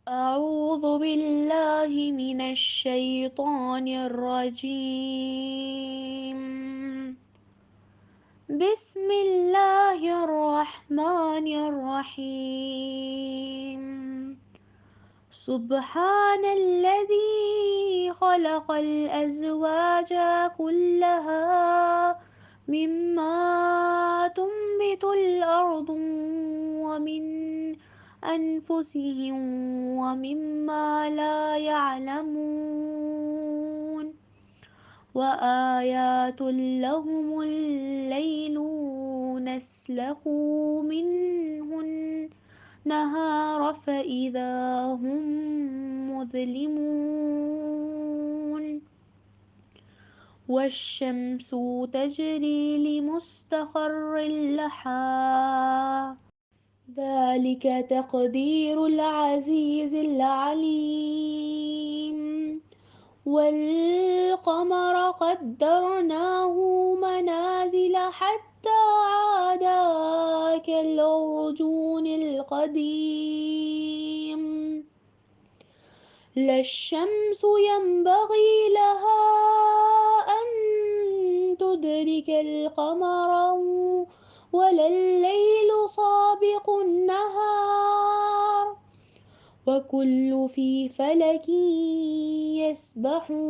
أعوذ بالله من الشيطان الرجيم. بسم الله الرحمن الرحيم. سبحان الذي خلق الأزواج كلها مما تنبت الأرض ومن أنفسهم ومما لا يعلمون. وآيات لهم الليل نسلخ منه النهار فإذا هم مظلمون. والشمس تجري لمستقر لها ذلك تقدير العزيز العليم. والقمر قدرناه منازل حتى عادا كالعرجون القديم. لا الشمس ينبغي لها أن تدرك القمر ولا الليل سابق النهار وكل في فلك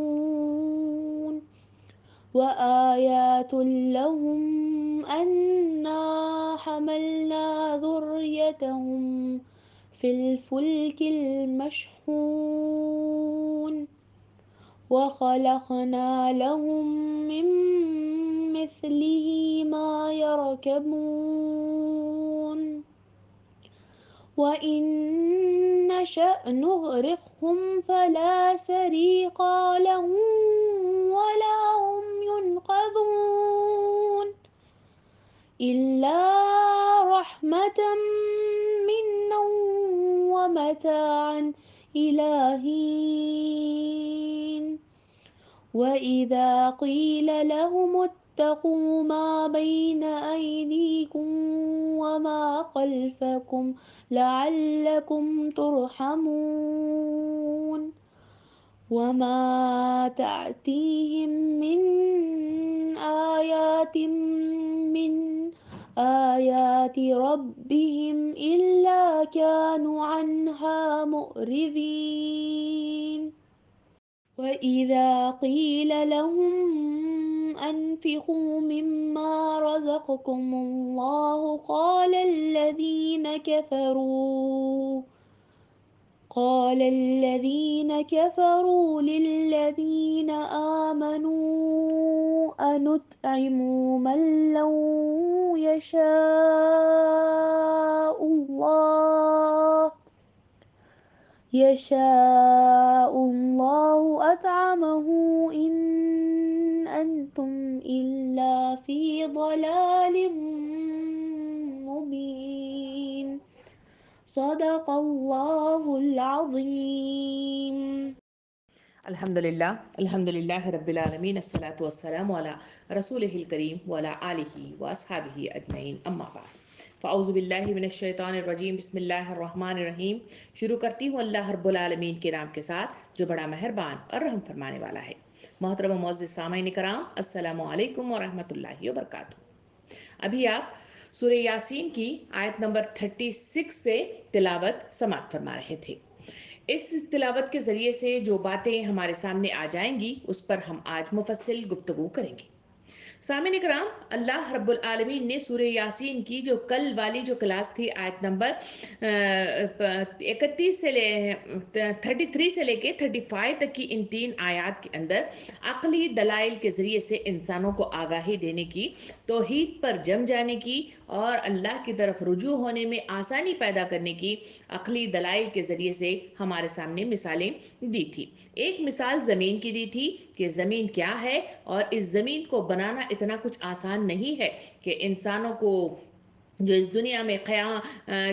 يسبحون. وآيات لهم أنا حملنا ذريتهم في الفلك المشحون وخلقنا لهم من مثله ما يركبون وإن نشأ نغرقهم فلا صريخ لهم ولا هم ينقذون إلا رحمة منا ومتاعا إلى حين. وإذا قيل لهم اتقوا ما بين أيديكم وما خلفكم لعلكم ترحمون وما تأتيهم من آيات من آيات ربهم إلا كانوا عنها مؤردين. وإذا قيل لهم أنفقوا مما رزقكم الله قال الذين كفروا للذين آمنوا أنطعم من لو يشاء الله أطعمه إن أنتم إلا في ضلال مبين. صدق الله العظيم. الحمد لله رب العالمين الصلاة والسلام على رسوله الكريم وعلى آله وأصحابه أجمعين أما بعد فأعوذ باللہ من الشیطان الرجیم بسم اللہ الرحمن الرحیم. شروع کرتی ہوں اللہ رب العالمین کے نام کے ساتھ جو بڑا مہربان اور رحم فرمانے والا ہے. محترم و معزز سامعین کرام السلام علیکم ورحمۃ اللہ وبرکاتہ. ابھی آپ سورہ یاسین کی آیت نمبر 36 سے تلاوت سماعت فرما رہے تھے. اس تلاوت کے ذریعے سے جو باتیں ہمارے سامنے آ جائیں گی اس پر ہم آج مفصل گفتگو کریں گے. سامعین کرام اللہ رب العالمین نے سورہ یاسین کی جو کل والی جو کلاس تھی آیت نمبر 31 سے 33 سے لے کے 35 تک کی ان 3 آیات کے اندر عقلی دلائل کے ذریعے سے انسانوں کو آگاہی دینے کی، توحید پر جم جانے کی اور اللہ کی طرف رجوع ہونے میں آسانی پیدا کرنے کی عقلی دلائل کے ذریعے سے ہمارے سامنے مثالیں دی تھی. ایک مثال زمین کی دی تھی کہ زمین کیا ہے اور اس زمین کو بنانا اتنا کچھ آسان نہیں ہے کہ انسانوں کو جو اس دنیا میں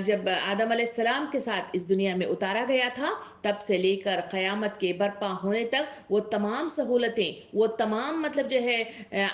جب آدم علیہ السلام کے ساتھ اس دنیا میں اتارا گیا تھا، تب سے لے کر قیامت کے برپا ہونے تک وہ تمام سہولتیں، وہ تمام مطلب جو ہے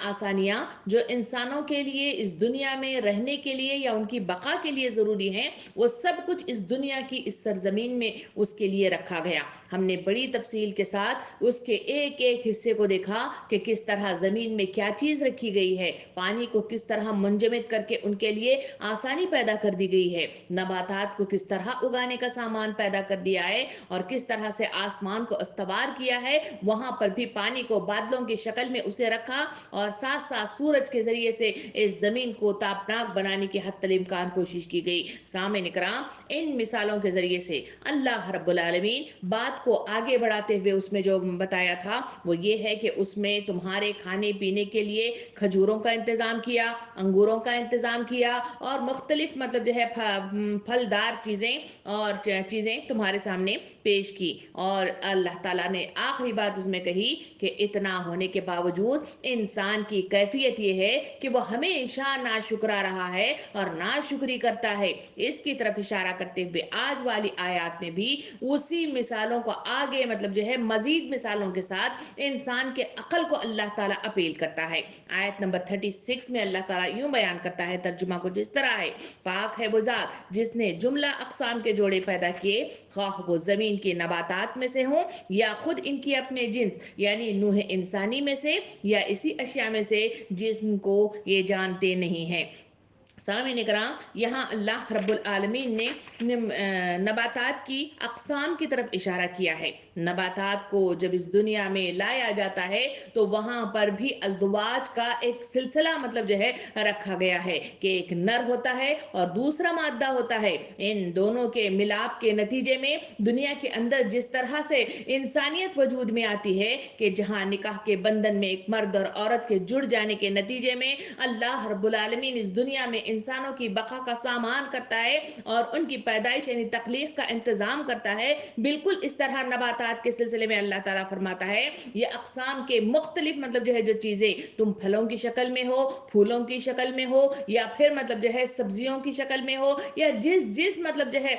آسانیاں جو انسانوں کے لیے اس دنیا میں رہنے کے لیے یا ان کی بقا کے لیے ضروری ہیں، وہ سب کچھ اس دنیا کی اس سرزمین میں اس کے لیے رکھا گیا۔ ہم نے بڑی تفصیل کے ساتھ اس کے ایک ایک حصے کو دیکھا کہ کس طرح زمین میں کیا چیز رکھی گئی ہے، پانی کو کس طرح منجمد کر کے ان کے لیے آسانی پیدا کر دی گئی ہے، نباتات کو کس طرح اگانے کا سامان پیدا کر دیا ہے، اور کس طرح سے آسمان کو استوار کیا ہے، وہاں پر بھی پانی کو بادلوں کی شکل میں اسے رکھا، اور ساتھ ساتھ سورج کے ذریعے سے اس زمین کو تابناک بنانے کی حتی الامکان کوشش کی گئی۔ سامعین اکرام، ان مثالوں کے ذریعے سے اللہ رب العالمین بات کو آگے بڑھاتے ہوئے اس میں جو بتایا تھا وہ یہ ہے کہ اس میں تمہارے کھانے پینے کے لیے کھجوروں کا انتظام کیا، انگوروں کا انتظام کیا، اور مختلف مطلب جو ہے پھلدار چیزیں اور چیزیں تمہارے سامنے پیش کی۔ اور اللہ تعالیٰ نے آخری بات اس میں کہی کہ اتنا ہونے کے باوجود انسان کی کیفیت یہ ہے کہ وہ ہمیشہ ناشکرا رہا ہے اور ناشکری کرتا ہے۔ اس کی طرف اشارہ کرتے ہوئے آج والی آیات میں بھی اسی مثالوں کو آگے مطلب جو ہے مزید مثالوں کے ساتھ انسان کے عقل کو اللہ تعالیٰ اپیل کرتا ہے۔ آیت نمبر 36 میں اللہ تعالیٰ یوں بیان کرتا ہے، ترجمہ کو جس طرح ہے: پاک ہے وہ ذات جس نے جملہ اقسام کے جوڑے پیدا کیے، خواہ وہ زمین کے نباتات میں سے ہوں یا خود ان کی اپنے جنس یعنی نوع انسانی میں سے، یا اسی اشیاء میں سے جن کو یہ جانتے نہیں ہیں۔ سامعین کرام، یہاں اللہ رب العالمین نے نباتات کی اقسام کی طرف اشارہ کیا ہے۔ نباتات کو جب اس دنیا میں لایا جاتا ہے تو وہاں پر بھی ازدواج کا ایک سلسلہ مطلب جو ہے رکھا گیا ہے کہ ایک نر ہوتا ہے اور دوسرا مادہ ہوتا ہے، ان دونوں کے ملاپ کے نتیجے میں دنیا کے اندر جس طرح سے انسانیت وجود میں آتی ہے کہ جہاں نکاح کے بندھن میں ایک مرد اور عورت کے جڑ جانے کے نتیجے میں اللہ رب العالمین اس دنیا میں انسانوں کی بقا کا سامان کرتا ہے اور ان کی پیدائش یعنی تخلیق کا انتظام کرتا ہے، بالکل اس طرح نباتات کے سلسلے میں اللہ تعالیٰ فرماتا ہے یہ اقسام کے مختلف مطلب جو ہے جو چیزیں تم پھلوں کی شکل میں ہو، پھولوں کی شکل میں ہو، یا پھر مطلب جو ہے سبزیوں کی شکل میں ہو، یا جس مطلب جو ہے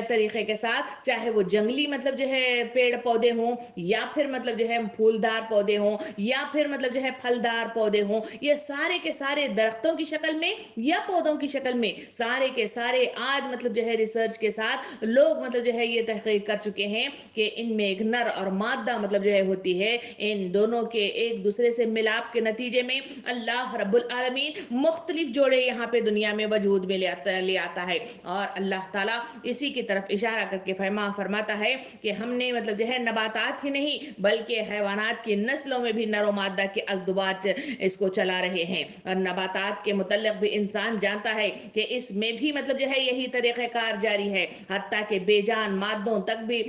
طریقے کے ساتھ، چاہے وہ جنگلی مطلب جو ہے پیڑ پودے ہوں، یا پھر مطلب جو ہے پھولدار پودے ہوں، یا پھر مطلب جو ہے پھلدار پودے ہوں، یہ سارے کے سارے درختوں کی شکل میں یا پودوں کی شکل میں، سارے کے سارے آج مطلب جو ہے ریسرچ کے ساتھ لوگ مطلب جو ہے یہ تحقیق کر چکے ہیں کہ ان میں ایک نر اور مادہ مطلب جو ہے ہوتی ہے، ان دونوں کے ایک دوسرے سے ملاپ کے نتیجے میں اللہ رب العالمین مختلف جوڑے یہاں پہ دنیا میں وجود میں لے آتا ہے۔ اور اللہ تعالیٰ اسی کی طرف اشارہ کر کے فرماتا ہے کہ ہم نے مطلب جو ہے نباتات ہی نہیں بلکہ حیوانات کی نسلوں میں بھی نر و مادہ کے ازدواج اس کو چلا رہے ہیں، اور نباتات کے متعلق بھی انسان جانتا ہے کہ اس میں بھی مطلب جو ہے یہی طریقہ کار جاری ہے، حتیٰ کہ بے جان مادوں تک بھی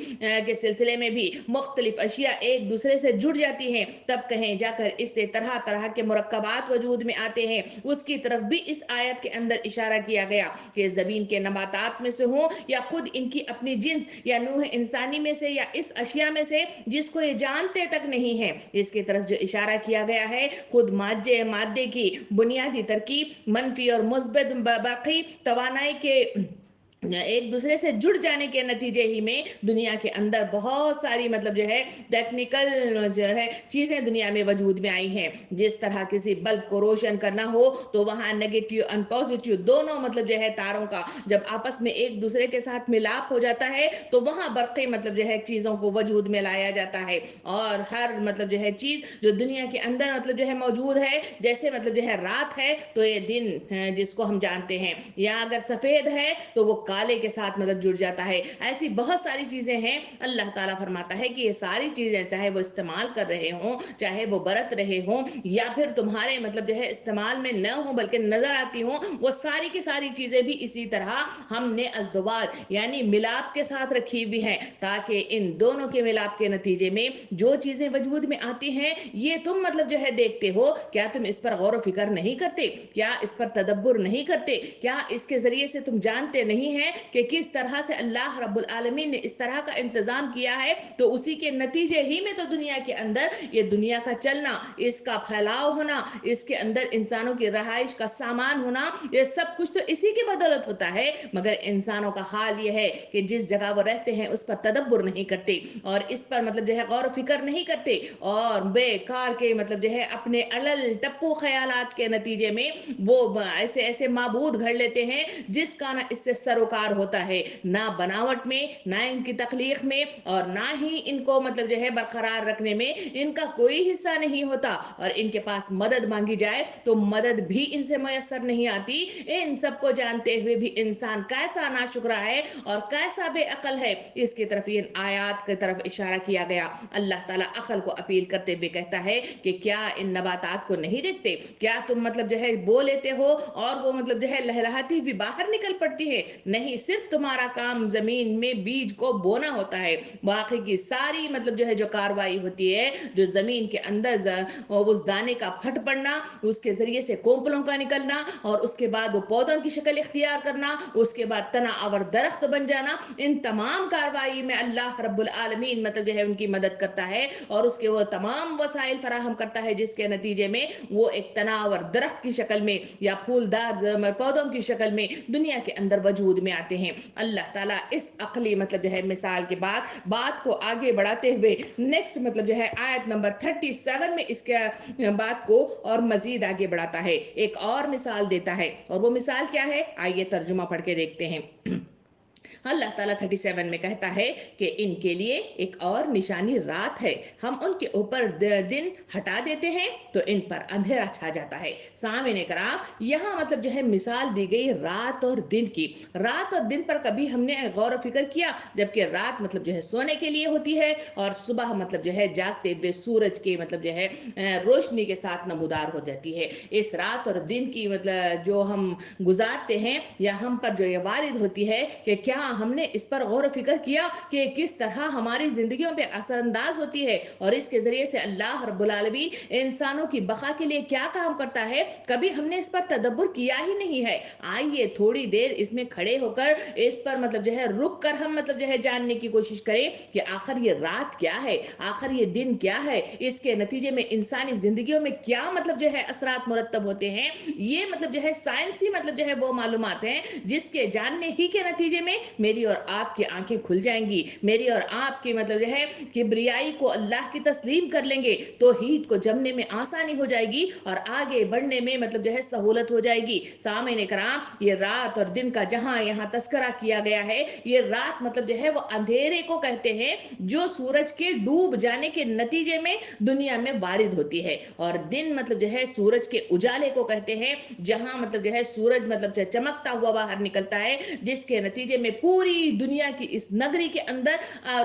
کے سلسلے میں بھی مختلف اشیاء ایک دوسرے سے جڑ جاتی ہیں، تب کہیں جا کر اس سے طرح طرح کے مرکبات وجود میں آتے ہیں۔ اس کی طرف بھی اس آیت کے اندر اشارہ کیا گیا کہ زمین کے نباتات میں سے ہوں یا خود ان کی اپنی جنس یا نوع انسانی میں سے یا اس اشیاء میں سے جس کو یہ جانتے تک نہیں ہے، اس کی طرف جو اشارہ کیا گیا ہے خود مادے کی بنیادی ترکیب، منفی اور مثبت برقی توانائی کے ایک دوسرے سے جڑ جانے کے نتیجے ہی میں دنیا کے اندر بہت ساری مطلب جو ہے ٹیکنیکل جو ہے چیزیں دنیا میں وجود میں آئی ہیں۔ جس طرح کسی بلب کو روشن کرنا ہو تو وہاں نیگیٹو اور پازیٹیو دونوں مطلب جو ہے تاروں کا جب آپس میں ایک دوسرے کے ساتھ ملاپ ہو جاتا ہے تو وہاں برقی مطلب جو ہے چیزوں کو وجود میں لایا جاتا ہے، اور ہر مطلب جو ہے چیز جو دنیا کے اندر مطلب جو ہے موجود ہے، جیسے مطلب جو ہے رات ہے تو یہ دن جس کو ہم جانتے ہیں، یا اگر سفید ہے تو وہ کالے کے ساتھ مطلب جڑ جاتا ہے۔ ایسی بہت ساری چیزیں ہیں، اللہ تعالیٰ فرماتا ہے کہ یہ ساری چیزیں چاہے وہ استعمال کر رہے ہوں، چاہے وہ برت رہے ہوں، یا پھر تمہارے مطلب جو ہے استعمال میں نہ ہوں بلکہ نظر آتی ہوں، وہ ساری کی ساری چیزیں بھی اسی طرح ہم نے ازدواج یعنی ملاپ کے ساتھ رکھی ہوئی ہیں، تاکہ ان دونوں کے ملاپ کے نتیجے میں جو چیزیں وجود میں آتی ہیں یہ تم مطلب جو ہے دیکھتے ہو، کیا تم اس پر غور و فکر نہیں کرتے؟ کیا اس پر تدبر نہیں کرتے؟ کیا اس کے ذریعے سے تم جانتے نہیں ہیں کہ کس طرح سے اللہ رب العالمین نے اس طرح کا انتظام کیا ہے، تو اسی کے نتیجے ہی میں تو دنیا کے اندر یہ دنیا کا چلنا، اس کا پھیلاؤ ہونا، اس کے اندر انسانوں کی رہائش کا سامان ہونا، یہ سب کچھ تو اسی کی بدولت ہوتا ہے۔ مگر انسانوں کا حال یہ ہے کہ جس جگہ وہ رہتے ہیں اس پر تدبر نہیں کرتے، اور اس پر مطلب جو ہے غور و فکر نہیں کرتے، اور بے کار کے مطلب جو ہے اپنے علل ٹپو خیالات کے نتیجے میں وہ ایسے ایسے معبود گھڑ لیتے ہیں جس کا نہ اس سے سروکار ہوتا ہے، نہ بناوٹ میں، نہ ان کی تخلیق میں، اور نہ ہی ان کو مطلب جو ہے برقرار رکھنے میں ان کا کوئی حصہ نہیں ہوتا، اور ان کے پاس مدد مانگی جائے تو مدد بھی ان سے میسر نہیں آتی۔ ان سب کو جانتے ہوئے بھی انسان کیسا ناشکرا ہے اور کیسا بے عقل ہے، اس کی طرف ان آیات کی طرف اشارہ کیا گیا۔ اللہ تعالیٰ عقل کو اپیل کرتے ہوئے کہتا ہے کہ کیا ان نباتات کو نہیں دیکھتے؟ کیا تم مطلب جو ہے بو لیتے ہو اور وہ مطلب جو ہے لہلہاتی ہوئی باہر نکل پڑتی ہے؟ نہیں، صرف تمہارا کام زمین میں بیج کو بونا ہوتا ہے، باقی کی ساری مطلب جو ہے جو کاروائی ہوتی ہے، جو زمین کے اندر اس دانے کا پھٹ پڑنا، اس کے ذریعے سے کونپلوں کا نکلنا، اور اس کے بعد وہ پودوں کی شکل اختیار کرنا، اس کے بعد تنا اور درخت بن جانا، ان تمام کاروائی میں اللہ رب العالمین مطلب جو ہے ان کی مدد کرتا ہے، اور اس کے وہ تمام وسائل فراہم کرتا ہے جس کے نتیجے میں وہ ایک تنا اور درخت کی شکل میں یا پھولدار پودوں کی شکل میں دنیا کے اندر وجود میں آتے ہیں۔ اللہ تعالیٰ اس عقلی مطلب جو ہے مثال کے بعد بات کو آگے بڑھاتے ہوئے نیکسٹ مطلب جو ہے آیت نمبر 37 میں اس کے بات کو اور مزید آگے بڑھاتا ہے، ایک اور مثال دیتا ہے، اور وہ مثال کیا ہے؟ آئیے ترجمہ پڑھ کے دیکھتے ہیں۔ اللہ تعالیٰ 37 میں کہتا ہے کہ ان کے لیے ایک اور نشانی رات ہے، ہم ان کے اوپر دن ہٹا دیتے ہیں تو ان پر اندھیرا چھا جاتا ہے۔ سامعین کرام، یہاں مطلب جو ہے مثال دی گئی رات اور دن کی۔ رات اور دن پر کبھی ہم نے غور و فکر کیا؟ جبکہ رات مطلب جو ہے سونے کے لیے ہوتی ہے، اور صبح مطلب جو ہے جاگتے ہوئے سورج کے مطلب جو ہے روشنی کے ساتھ نمودار ہو جاتی ہے۔ اس رات اور دن کی مطلب جو ہم گزارتے ہیں یا ہم پر جو یہ وارد ہوتی ہے کہ کیا ہم نے اس پر غور و فکر کیا کہ کس طرح ہماری زندگیوں پہ اثر انداز ہوتی ہے، اور اس کے ذریعے سے اللہ رب العالمین انسانوں کی بقا کے لیے کیا کام کرتا ہے؟ کبھی ہم نے اس پر تدبر کیا ہی نہیں ہے۔ آئیے تھوڑی دیر اس میں کھڑے ہو کر اس پر مطلب جو ہے رک کر ہم مطلب جو ہے جاننے کی کوشش کریں کہ آخر یہ رات کیا ہے، آخر یہ دن کیا ہے، اس کے نتیجے میں انسانی زندگیوں میں کیا مطلب جو ہے اثرات مرتب ہوتے ہیں۔ یہ مطلب جو ہے سائنسی مطلب جو ہے وہ معلومات ہیں جس کے جاننے ہی کے نتیجے میں میری اور آپ کی آنکھیں کھل جائیں گی، میری اور آپ کی مطلب جو ہے کبریائی کو اللہ کی تسلیم کر لیں گے، توحید کو جمنے میں آسانی ہو جائے گی، اور آگے بڑھنے میں مطلب جو ہے سہولت ہو جائے گی۔ سامعین کرام، یہ رات اور دن کا جہاں یہاں تذکرہ کیا گیا ہے، یہ رات مطلب جو ہے وہ اندھیرے کو کہتے ہیں جو سورج کے ڈوب جانے کے نتیجے میں دنیا میں وارد ہوتی ہے، اور دن مطلب جو ہے سورج کے اجالے کو کہتے ہیں جہاں مطلب جو ہے سورج مطلب جو چمکتا ہوا باہر نکلتا ہے، جس کے نتیجے میں پوری دنیا کی اس نگری کے اندر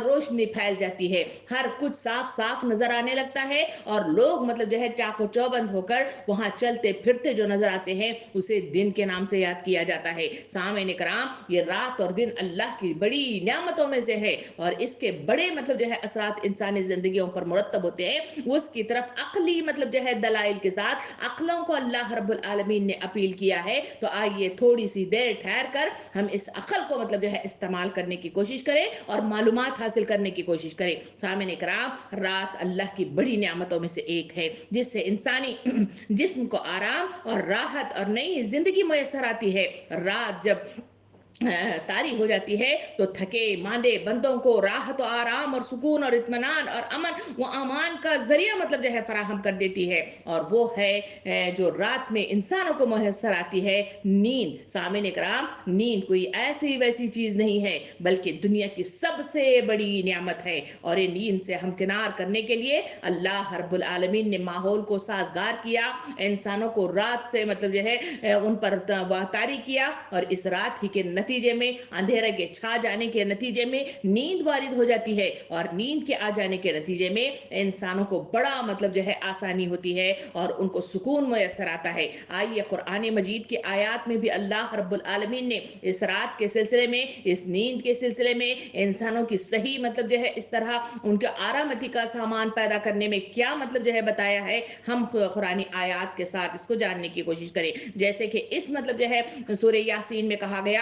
روشنی پھیل جاتی ہے، ہر کچھ صاف صاف نظر آنے لگتا ہے، اور لوگ مطلب جو ہے چاق و چوبند ہو کر وہاں چلتے پھرتے جو نظر آتے ہیں اسے دن کے نام سے یاد کیا جاتا ہے۔ سامعین کرام، یہ رات اور دن اللہ کی بڑی نعمتوں میں سے ہے، اور اس کے بڑے مطلب جو ہے اثرات انسانی زندگیوں پر مرتب ہوتے ہیں، اس کی طرف عقلی مطلب جو ہے دلائل کے ساتھ عقلوں کو اللہ رب العالمین نے اپیل کیا ہے۔ تو آئیے تھوڑی سی دیر ٹھہر کر ہم اس عقل کو مطلب جو ہے استعمال کرنے کی کوشش کریں اور معلومات حاصل کرنے کی کوشش کریں۔ سامعین کرام، رات اللہ کی بڑی نعمتوں میں سے ایک ہے جس سے انسانی جسم کو آرام اور راحت اور نئی زندگی میسر آتی ہے۔ رات جب طاری ہو جاتی ہے تو تھکے ماندے بندوں کو راحت و آرام اور سکون اور اطمینان اور امن و امان کا ذریعہ مطلب جو ہے فراہم کر دیتی ہے، اور وہ ہے جو رات میں انسانوں کو میسر آتی ہے، نیند۔ سامعین کرام، نیند کوئی ایسی ویسی چیز نہیں ہے بلکہ دنیا کی سب سے بڑی نعمت ہے، اور یہ نیند سے ہمکنار کرنے کے لیے اللہ رب العالمین نے ماحول کو سازگار کیا، انسانوں کو رات سے مطلب جو ہے ان پر طاری کیا، اور اس رات ہی کے نتیجے میں اندھیرے کے چھا جانے کے نتیجے میں نیند وارد ہو جاتی ہے، اور نیند کے آ جانے کے نتیجے میں انسانوں کو بڑا مطلب جو ہے آسانی ہوتی ہے اور ان کو سکون میسر آتا ہے۔ آئیے قرآن مجید کی آیات میں بھی اللہ رب العالمین نے اس رات کے سلسلے میں، اس نیند کے سلسلے میں انسانوں کی صحیح مطلب جو ہے اس طرح ان کے آرامتی کا سامان پیدا کرنے میں کیا مطلب جو ہے بتایا ہے، ہم قرآن آیات کے ساتھ اس کو جاننے کی کوشش کریں۔ جیسے کہ اس مطلب جو ہے سورہ یاسین میں کہا گیا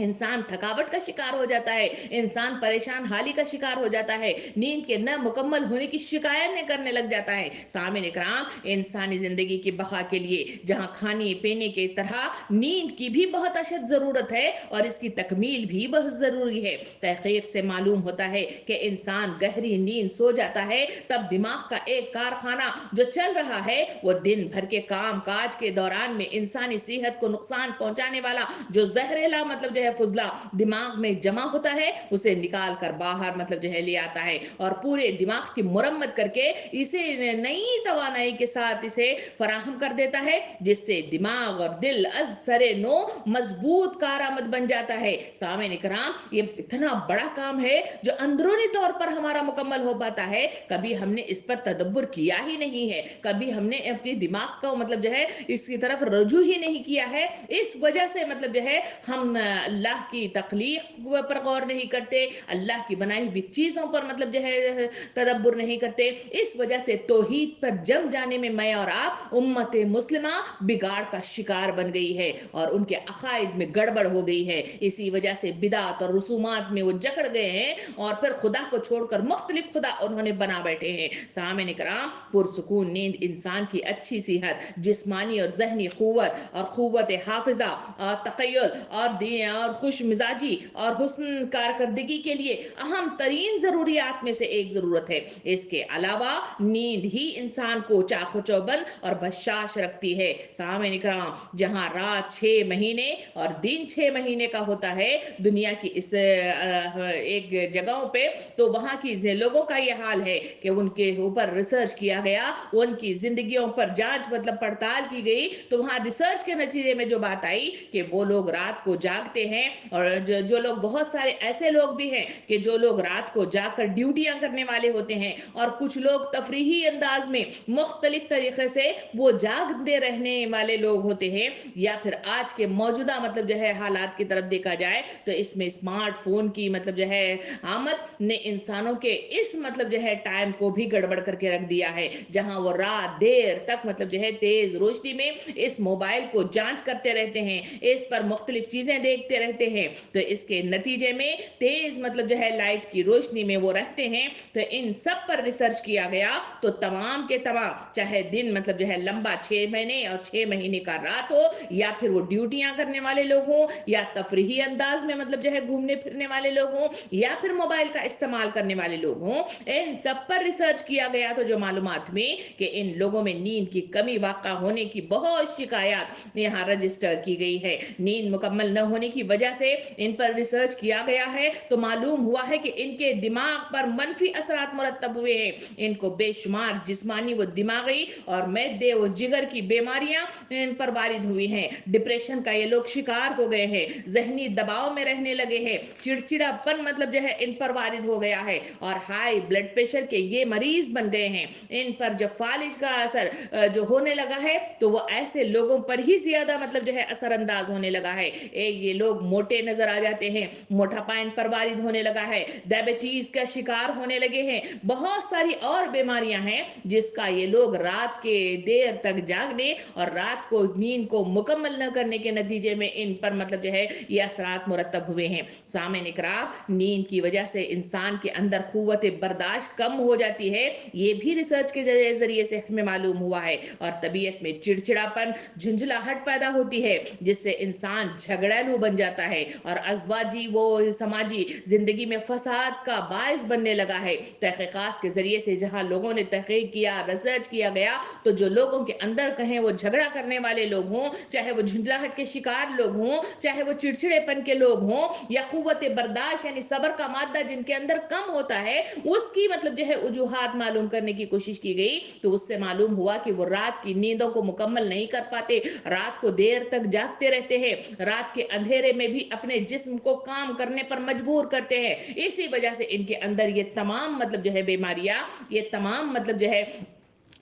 انسان تھکاوٹ کا شکار ہو جاتا ہے، انسان پریشان حالی کا شکار ہو جاتا ہے، نیند کے نہ مکمل ہونے کی شکایتیں کرنے لگ جاتا ہے۔ سامعین کرام، انسانی زندگی کی بقا کے لیے جہاں کھانے پینے کے طرح نیند کی بھی بہت اشد ضرورت ہے اور اس کی تکمیل بھی بہت ضروری ہے۔ تحقیق سے معلوم ہوتا ہے کہ انسان گہری نیند سو جاتا ہے تب دماغ کا ایک کارخانہ جو چل رہا ہے وہ دن بھر کے کام کاج کے دوران میں انسانی صحت کو نقصان پہنچانے والا جو زہریلا فضلہ دماغ میں جمع ہوتا ہے اسے نکال کر باہر لے آتا ہے اور پورے دماغ کی مرمت کر کے اسے نئی توانائی کے ساتھ اسے فراہم کر دیتا ہے، جس سے دماغ اور دل از سر نو مضبوط کارآمد بن جاتا ہے۔ سامعین کرام، یہ اتنا بڑا کام ہے جو اندرونی طور پر ہمارا مکمل ہو پاتا ہے، کبھی ہم نے اس پر تدبر کیا ہی نہیں ہے، کبھی ہم نے اپنی دماغ کو اس کی طرف رجوع ہی نہیں کیا ہے۔ اس وجہ سے ہم اللہ کی تخلیق پر غور نہیں کرتے، اللہ کی بنائی ہوئی چیزوں پر تدبر نہیں کرتے۔ اس وجہ سے توحید پر جم جانے میں میں اور آپ امت مسلمہ بگاڑ کا شکار بن گئی ہے اور ان کے عقائد میں گڑبڑ ہو گئی ہے۔ اسی وجہ سے بدعت اور رسومات میں وہ جکڑ گئے ہیں اور پھر خدا کو چھوڑ کر مختلف خدا انہوں نے بنا بیٹھے ہیں۔ سامعین کرام، پرسکون نیند انسان کی اچھی صحت، جسمانی اور ذہنی قوت اور قوت حافظہ اور تخیل اور خوش مزاجی اور حسن کارکردگی کے لیے اہم ترین ضروریات میں سے ایک ضرورت ہے۔ اس کے علاوہ نیند ہی انسان کو چاق و چوبند اور بشاش رکھتی ہے۔ سامعین کرام، جہاں رات 6 مہینے اور دن 6 مہینے کا ہوتا ہے دنیا کی اس ایک جگہوں پہ، تو وہاں کی لوگوں کا یہ حال ہے کہ ان کے اوپر ریسرچ کیا گیا، ان کی زندگیوں پر جانچ پڑتال کی گئی، تو وہاں ریسرچ کے نتیجے میں جو بات آئی کہ وہ لوگ رات کو جاگتے ہیں اور جو لوگ بہت سارے ایسے لوگ بھی ہیں کہ جو لوگ رات کو جاگ کر ڈیوٹیاں کرنے والے ہوتے ہیں اور کچھ لوگ تفریحی انداز میں مختلف طریقے سے وہ جاگتے رہنے والے لوگ ہوتے ہیں، یا پھر آج کے موجودہ حالات کی طرف دیکھا جائے تو اس میں اسمارٹ فون کی آمد نے انسانوں کے اس ٹائم کو بھی گڑبڑ کر کے رکھ دیا ہے، جہاں وہ رات دیر تک تیز روشنی میں اس موبائل کو جانچ کرتے رہتے ہیں، اس پر مختلف چیزیں دیکھتے رہتے ہیں، تو اس کے نتیجے میں تیز لائٹ کی روشنی میں وہ رہتے ہیں۔ تو ان سب پر ریسرچ کیا گیا تو تمام کے تمام، چاہے دن لمبا 6 مہینے اور 6 مہینے کا رات ہو، یا پھر وہ ڈیوٹیاں کرنے والے لوگ ہوں، یا تفریحی انداز میں گھومنے پھرنے والے لوگ ہوں، یا پھر موبائل کا استعمال کرنے والے لوگ ہوں، ان سب پر ریسرچ کیا گیا تو جو معلومات میں کہ ان لوگوں میں نیند کی کمی واقع ہونے کی بہت شکایات یہاں رجسٹر کی گئی ہے۔ نیند مکمل نہ ہونے کی وجہ سے ان پر ریسرچ کیا گیا ہے تو معلوم ہوا ہے کہ ان کے دماغ پر منفی اثرات مرتب ہوئے ہیں، ان کو بے شمار جسمانی و دماغی اور معدے و جگر کی بیماریاں ان پر وارد ہوئی ہیں، ڈپریشن کا یہ لوگ شکار ہو گئے ہیں، ذہنی دباؤ میں رہنے لگے ہیں، چڑچڑا پن ان پر وارد ہو گیا ہے، اور ہائی بلڈ پریشر کے یہ مریض بن گئے ہیں۔ ان پر جب فالج کا اثر جو ہونے لگا ہے تو وہ ایسے لوگوں پر ہی زیادہ اثر انداز ہونے لگا ہے۔ یہ لوگ موٹے نظر آ جاتے ہیں، موٹاپا ان پر وارد ہونے لگا ہے، ڈائبٹیز کا شکار ہونے لگے ہیں، بہت ساری اور بیماریاں ہیں جس کا یہ لوگ رات کے دیر تک جاگنے اور رات کو نیند کو مکمل نہ کرنے کے نتیجے میں ان پر یہ اثرات مرتب ہوئے ہیں۔ سامعین اکرام، نیند کی وجہ سے انسان کے اندر قوت برداشت کم ہو جاتی ہے، یہ بھی ریسرچ کے ذریعے سے ہمیں معلوم ہوا ہے، اور طبیعت میں چڑچڑاپن، جھنجھلاہٹ پیدا ہوتی ہے، جس سے انسان جھگڑالو بن جاتا ہے اور ازواجی و سماجی زندگی میں فساد کا باعث بننے لگا ہے۔ تحقیقات کے ذریعے سے جہاں لوگوں نے تحقیق کیا، ریسرچ کیا گیا، تو جو لوگوں کے اندر کہیں وہ جھگڑا کرنے والے لوگ ہوں، چاہے وہ جھنجھلاہٹ کے شکار لوگ ہوں، چاہے وہ چڑچڑے پن کے لوگ ہوں، یا قوت برداشت یعنی صبر کا مادہ جن کے اندر کم ہوتا ہے، اس کی وجوہات معلوم کرنے کی کوشش کی گئی تو اس سے معلوم ہوا کہ وہ رات کی نیندوں کو مکمل نہیں کر پاتے، رات کو دیر تک جاگتے رہتے ہیں، رات کے اندھیرے میں بھی اپنے جسم کو کام کرنے پر مجبور کرتے ہیں، اسی وجہ سے ان کے اندر یہ تمام بیماریاں، یہ تمام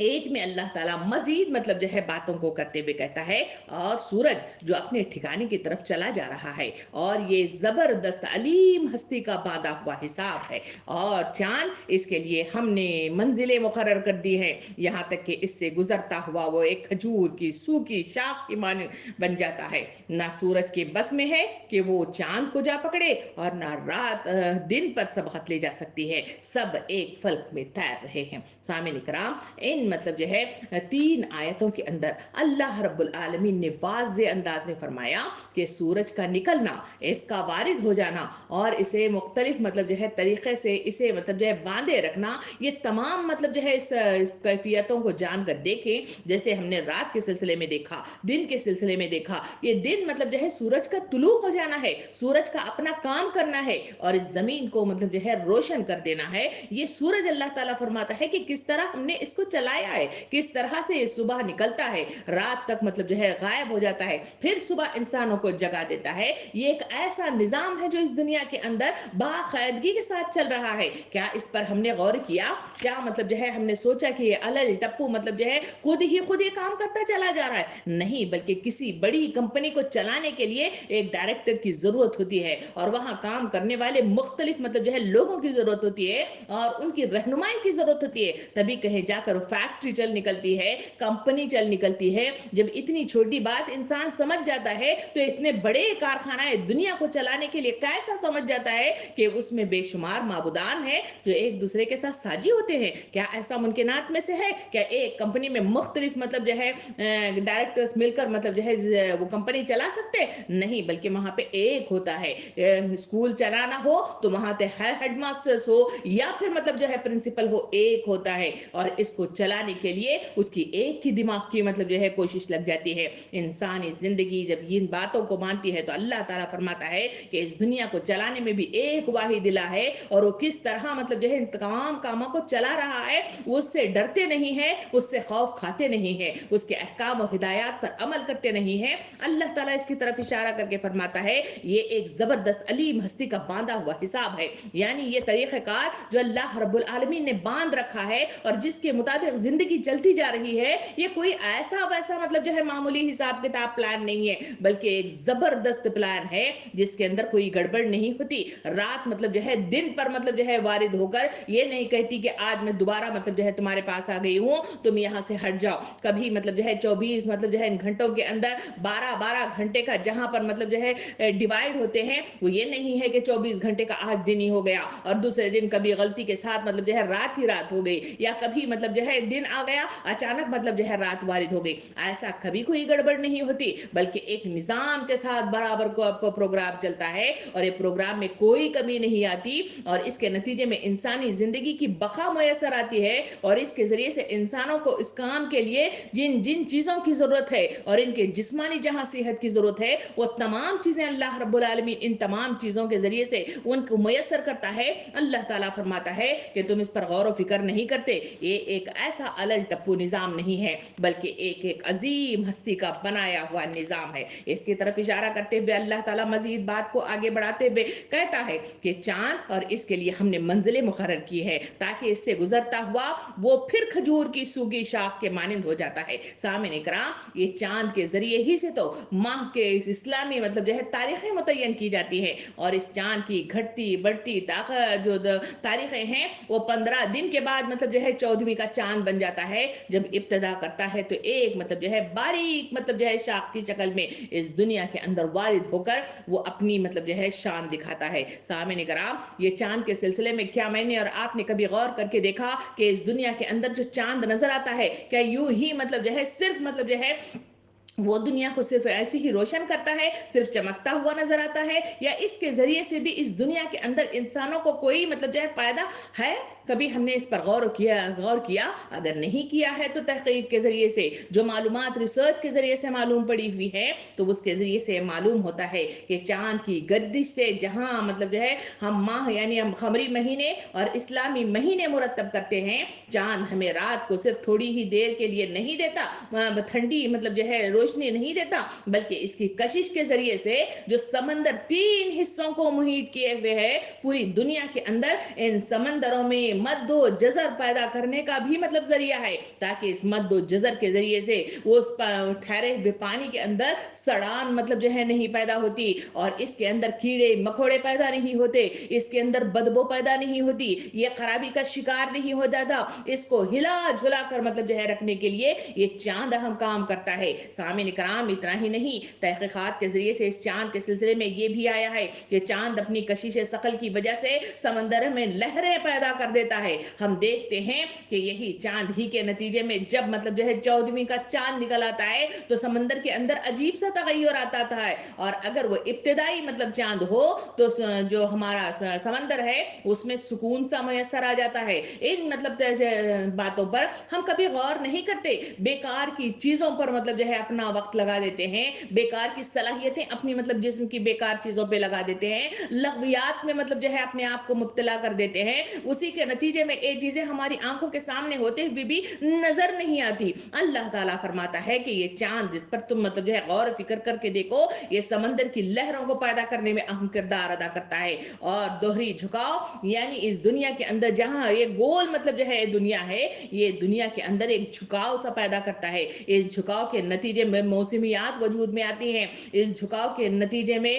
ایج میں اللہ تعالیٰ مزید مطلب جو ہے باتوں کو کرتے ہوئے کہتا ہے اور سورج جو اپنے ٹھکانے کی طرف چلا جا رہا ہے اور یہ زبردست علیم ہستی کا باندھا ہوا حساب ہے، اور چاند اس کے لیے ہم نے منزلیں مقرر کر دی ہیں، یہاں تک کہ اس سے گزرتا ہوا وہ ایک کھجور کی سوکھی شاخ کی مانند بن جاتا ہے۔ نہ سورج کے بس میں ہے کہ وہ چاند کو جا پکڑے اور نہ رات دن پر سبقت لے جا سکتی ہے، سب ایک فلک میں تیر رہے ہیں۔ سامعین کرام، ان مطلب جو ہے 3 آیتوں کے اندر اللہ رب العالمین نے واضح انداز میں فرمایا کہ سورج کا نکلنا، اس کا وارد ہو جانا اور اسے مختلف مطلب جو ہے طریقے سے اسے مطلب جو ہے باندھے رکھنا، یہ تمام مطلب جو ہے اس کیفیتوں کو جان کر دیکھیں، جیسے ہم نے رات کے سلسلے میں دیکھا، دن کے سلسلے میں دیکھا، یہ دن مطلب جو ہے سورج کا طلوع ہو جانا ہے، سورج کا اپنا کام کرنا ہے اور اس زمین کو مطلب جو ہے روشن کر دینا ہے، یہ سورج اللہ تعالیٰ فرماتا ہے کہ کس طرح ہم نے اس کو چلایا ہے، کس طرح سے یہ صبح نکلتا ہے، رات تک مطلب جو ہے غائب ہو جاتا ہے، پھر صبح انسانوں کو جگا دیتا ہے۔ یہ ایک ایسا نظام ہے جو اس دنیا کے اندر باقاعدگی کے ساتھ چل رہا ہے۔ کیا اس پر ہم نے غور کیا؟ کیا مطلب جو ہے ہم نے سوچا کہ یہ الل ٹپو مطلب جو ہے خود یہ کام کرتا چلا جا رہا ہے؟ نہیں، بلکہ کسی بڑی کمپنی کو چلانے کے لیے ایک ڈائریکٹر کی ضرورت ہوتی ہے اور وہاں کام کرنے والے مختلف مطلب جو ہے لوگوں کی ضرورت ہوتی ہے اور ان کی رہنمائی کی ضرورت ہوتی ہے، تبھی کہیں جا کر فیکٹری چل نکلتی ہے، کمپنی چل نکلتی ہے۔ جب اتنی چھوٹی بات انسان سمجھ جاتا ہے تو اتنے بڑے کارخانہ دنیا کو چلانے کے لیے کیسا سمجھ جاتا ہے کہ اس میں بے شمار معبودان ہیں جو ایک دوسرے کے ساتھ ساجی ہوتے ہیں۔ کیا ایسا ممکنات میں سے ہے؟ کیا ایک کمپنی میں مختلف مطلب جو ہے ڈائریکٹرز مل کر مطلب جو ہے وہ کمپنی چلا سکتے؟ نہیں، بلکہ وہاں پہ ایک ہوتا ہے۔ اسکول چلانا ہو تو وہاں پہ ہیڈ ماسٹرز ہو یا پھر مطلب جو ہے پرنسپل ہو، ایک ہوتا ہے اور اس کو چلانے کے لیے اس کی ایک کی دماغ کی مطلب جو ہے کوشش لگ جاتی ہے۔ انسانی زندگی جب ان باتوں کو مانتی ہے تو اللہ تعالیٰ فرماتا ہے کہ اس دنیا کو چلانے میں بھی ایک واحد الہ ہے اور وہ کس طرح مطلب جو ہے ان تمام کاموں کو چلا رہا ہے، وہ اس سے ڈرتے نہیں ہیں، اس سے خوف کھاتے نہیں ہیں، اس کے احکام و ہدایات پر عمل کرتے نہیں ہیں۔ اللہ تعالیٰ اس کی طرف اشارہ کر کے فرماتا ہے یہ ایک زبردست علیم ہستی کا باندھا ہوا حساب ہے، یعنی یہ طریقہ کار جو اللہ رب العالمین نے باندھ رکھا ہے اور جس کے مطابق زندگی چلتی جا رہی ہے، یہ کوئی ایسا ویسا مطلب جو ہے معمولی حساب کتاب پلان نہیں ہے، بلکہ ایک زبردست پلان ہے جس کے اندر کوئی گڑبڑ نہیں ہوتی۔ رات مطلب جو ہے دن پر مطلب جو ہے وارد ہو کر یہ نہیں کہتی کہ آج میں دوبارہ مطلب جو ہے تمہارے پاس آ گئی ہوں، تم یہاں سے ہٹ جاؤ۔ کبھی مطلب جو ہے 24 مطلب جو ہے گھنٹوں کے اندر 12 گھنٹے کا جہاں پر مطلب جو ہے ڈیوائیڈ ہوتے ہیں، وہ یہ نہیں ہے کہ 24 گھنٹے کا آج دن ہی ہو گیا اور دوسرے دن کبھی غلطی کے ساتھ مطلب جو ہے رات ہی رات ہو گئی، یا کبھی مطلب جو ہے دن آ گیا اچانک مطلب جو ہے رات وارد ہو گئی۔ ایسا کبھی کوئی گڑبڑ نہیں ہوتی، بلکہ ایک نظام کے ساتھ برابر کو پروگرام چلتا ہے اور یہ پروگرام میں کوئی کمی نہیں آتی اور اس کے نتیجے میں انسانی زندگی کی بقا میسر آتی ہے اور اس کے ذریعے سے انسانوں کو اس کام کے لیے جن جن چیزوں کی ضرورت ہے اور ان کے جسمانی جہاں صحت کی ضرورت ہے، وہ تمام چیزیں اللہ رب العالمین ان تمام چیزوں کے ذریعے سے ان کو میسر کرتا ہے۔ اللہ تعالیٰ فرماتا ہے کہ تم اس پر غور و فکر نہیں کرتے، یہ ایک ایسا الل ٹپو نظام نہیں ہے بلکہ ایک عظیم ہستی کا بنایا ہوا نظام ہے۔ اس کی طرف اشارہ کرتے ہوئے اللہ تعالیٰ مزید بات کو آگے بڑھاتے ہوئے کہتا ہے کہ چاند اور اس کے لیے ہم نے منزلیں مقرر کی ہے تاکہ اس سے گزرتا ہوا وہ پھر کھجور کی سوگی شاخ کے مانند ہو جاتا ہے۔ سامعین کرام، یہ چاند کے ذریعے ہی سے تو ماہ کے اسلامی مطلب جو ہے تاریخیں متعین کی جاتی ہیں اور اس چاند کی گھٹتی بڑھتی جو تاریخیں ہیں وہ 15 دن کے بعد مطلب جو ہے 14ویں کا چاند بن جاتا ہے۔ جب ابتدا کرتا ہے تو ایک مطلب جو ہے باریک مطلب جو ہے شاخ کی شکل میں اس دنیا کے اندر وارد ہو کر وہ اپنی مطلب جو ہے شان دکھاتا ہے۔ سامعین کرام، یہ چاند کے سلسلے میں کیا میں نے اور آپ نے کبھی غور کر کے دیکھا کہ اس دنیا کے اندر جو چاند نظر آتا ہے کیا یوں ہی مطلب جو ہے صرف مطلب جو ہے وہ دنیا کو صرف ایسے ہی روشن کرتا ہے، صرف چمکتا ہوا نظر آتا ہے، یا اس کے ذریعے سے بھی اس دنیا کے اندر انسانوں کو کوئی مطلب جو ہے فائدہ ہے؟ کبھی ہم نے اس پر غور کیا؟ اگر نہیں کیا ہے تو تحقیق کے ذریعے سے جو معلومات ریسرچ کے ذریعے سے معلوم پڑی ہوئی ہے تو اس کے ذریعے سے معلوم ہوتا ہے کہ چاند کی گردش سے جہاں مطلب جو ہے ہم ماہ یعنی ہم قمری مہینے اور اسلامی مہینے مرتب کرتے ہیں، چاند ہمیں رات کو صرف تھوڑی ہی دیر کے لیے نہیں دیتا، ٹھنڈی مطلب جو ہے روشنی روشنی نہیں دیتا بلکہ اس کی کشش کے ذریعے سے جو سمندر 3 حصوں کو محیط کیے ہوئے ہے پوری دنیا کے اندر ان سمندروں میں مد و جزر پیدا کرنے کا بھی مطلب ذریعہ ہے تاکہ اس مد و جزر کے ذریعے سے اس ٹھہرے ہوئے پانی کے اندر سڑان مطلب جو ہے نہیں پیدا ہوتی اور اس کے اندر کیڑے مکوڑے پیدا نہیں ہوتے اس کے اندر بدبو پیدا نہیں ہوتی یہ خرابی کا شکار نہیں ہو جاتا اس کو ہلا جھلا کر مطلب جو ہے رکھنے کے لیے یہ چاند اہم کام کرتا ہے سامعین کرام اتنا ہی نہیں تحقیقات کے ذریعے سے اس چاند کے سلسلے میں یہ بھی آیا ہے کہ چاند اپنی کشش ثقل کی وجہ سے سمندر میں لہریں پیدا کر دیتا ہے ہم دیکھتے ہیں کہ یہی چاند ہی کے نتیجے میں جب مطلب جو ہے 14ویں کا چاند نکل آتا ہے تو سمندر کے اندر عجیب سا تغیر آتا ہے اور اگر وہ ابتدائی مطلب چاند ہو تو جو ہمارا سمندر ہے اس میں سکون سا میسر آ جاتا ہے ان مطلب باتوں پر ہم کبھی غور نہیں کرتے بیکار کی چیزوں پر مطلب جو ہے اپنا وقت لگا دیتے ہیں بیکار کی صلاحیتیں اپنی مطلب جسم کی بیکار چیزوں پہ لگا دیتے ہیں لغویات میں مطلب جو ہے اپنے آپ کو مبتلا کر دیتے ہیں اسی کے نتیجے میں یہ چیزیں ہماری آنکھوں کے سامنے ہوتے ہوئے بھی نظر نہیں آتی اللہ تعالیٰ فرماتا ہے کہ یہ چاند جس پر تم مطلب جو ہے غور و فکر کر کے دیکھو یہ سمندر کی لہروں کو پیدا کرنے میں اہم کردار ادا کرتا ہے اور دوہری جھکاؤ یعنی اس دنیا کے اندر جہاں یہ گول مطلب جو ہے دنیا ہے یہ دنیا کے اندر ایک جھکاؤ سا پیدا کرتا ہے اس جھکاؤ کے نتیجے میں موسمیات وجود میں آتی ہیں اس جھکاؤ کے نتیجے میں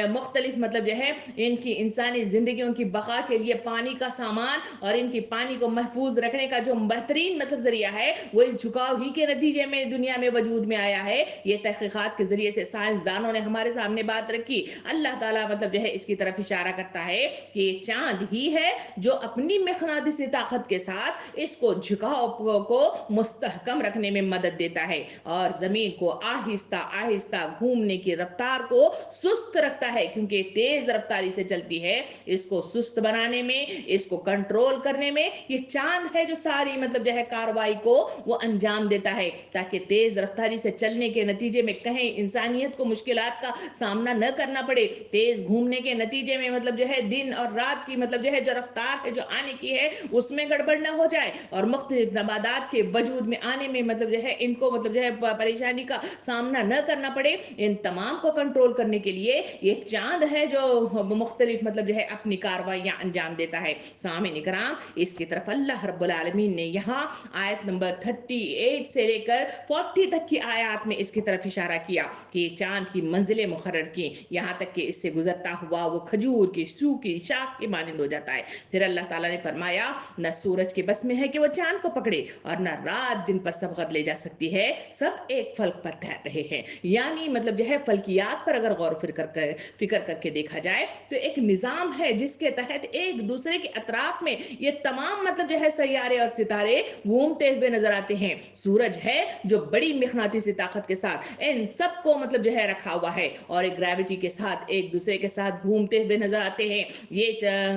مختلف مطلب جو ہے ان کی انسانی زندگیوں کی بقا کے لیے پانی کا سامان اور ان کی پانی کو محفوظ رکھنے کا جو بہترین مطلب ذریعہ ہے وہ اس جھکاؤ ہی کے نتیجے میں دنیا میں وجود میں آیا ہے یہ تحقیقات کے ذریعے سے سائنسدانوں نے ہمارے سامنے بات رکھی اللہ تعالیٰ مطلب جو ہے اس کی طرف اشارہ کرتا ہے کہ یہ چاند ہی ہے جو اپنی مقناطیسی طاقت کے ساتھ اس کو جھکاؤ کو مستحکم رکھنے میں مدد دیتا ہے اور زمین کو آہستہ آہستہ گھومنے کی رفتار کو سست رکھتا ہے کیونکہ تیز رفتاری سے چلتی ہے اس کو سست بنانے میں اس کو کنٹرول کرنے میں یہ چاند ہے جو ساری مطلب جو ہے کاروائی کو وہ انجام دیتا ہے تاکہ تیز رفتاری سے چلنے کے نتیجے میں کہیں انسانیت کو مشکلات کا سامنا نہ کرنا پڑے تیز گھومنے کے نتیجے میں مطلب جو ہے دن اور رات کی مطلب جو ہے جو رفتار ہے جو آنے کی ہے اس میں گڑبڑ نہ ہو جائے اور مختلف نباتات کے وجود میں آنے میں مطلب جو ہے ان کو مطلب جو ہے پریشانی کا سامنا نہ کرنا پڑے ان تمام کو کنٹرول کرنے کے لیے یہ چاند ہے جو مختلف مطلب جو ہے اپنی کاروائیاں انجام دیتا ہے سامعین کرام اس کی طرف اللہ رب العالمین نے یہاں آیت نمبر 38 سے لے کر 40 تک کی آیات میں اس کی طرف اشارہ کیا کہ چاند کی منزلیں مقرر کی یہاں تک کہ اس سے گزرتا ہوا وہ کھجور کی سو کی شاخ کے مانند ہو جاتا ہے پھر اللہ تعالیٰ نے فرمایا نہ سورج کے بس میں ہے کہ وہ چاند کو پکڑے اور نہ رات دن پر سبقت لے جا سکتی ہے سب ایک فلک پر تیر رہے ہیں یعنی مطلب جو ہے فلکیات پر اگر غور و فکر کر کے دیکھا جائے تو ایک نظام ہے جس کے تحت ایک دوسرے کے اطراف میں یہ تمام مطلب جو ہے سیارے اور ستارے گھومتے ہوئے نظر آتے ہیں سورج ہے جو بڑی مقناطیسی طاقت کے ساتھ ان سب کو مطلب جو ہے رکھا ہوا ہے اور ایک گریوٹی کے ساتھ ایک دوسرے کے ساتھ گھومتے ہوئے نظر آتے ہیں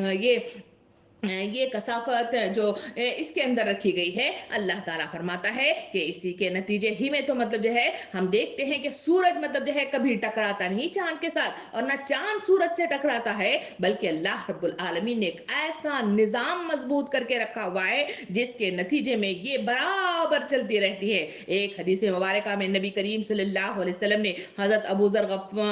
یہ کثافت جو اس کے اندر رکھی گئی ہے اللہ تعالیٰ فرماتا ہے کہ اسی کے نتیجے ہی میں تو مطلب جو ہے ہم دیکھتے ہیں کہ سورج مطلب جو ہے کبھی ٹکراتا نہیں چاند کے ساتھ اور نہ چاند سورج سے ٹکراتا ہے بلکہ اللہ رب العالمین نے ایک ایسا نظام مضبوط کر کے رکھا ہوا ہے جس کے نتیجے میں یہ برابر چلتی رہتی ہے ایک حدیث مبارکہ میں نبی کریم صلی اللہ علیہ وسلم نے حضرت ابو ذر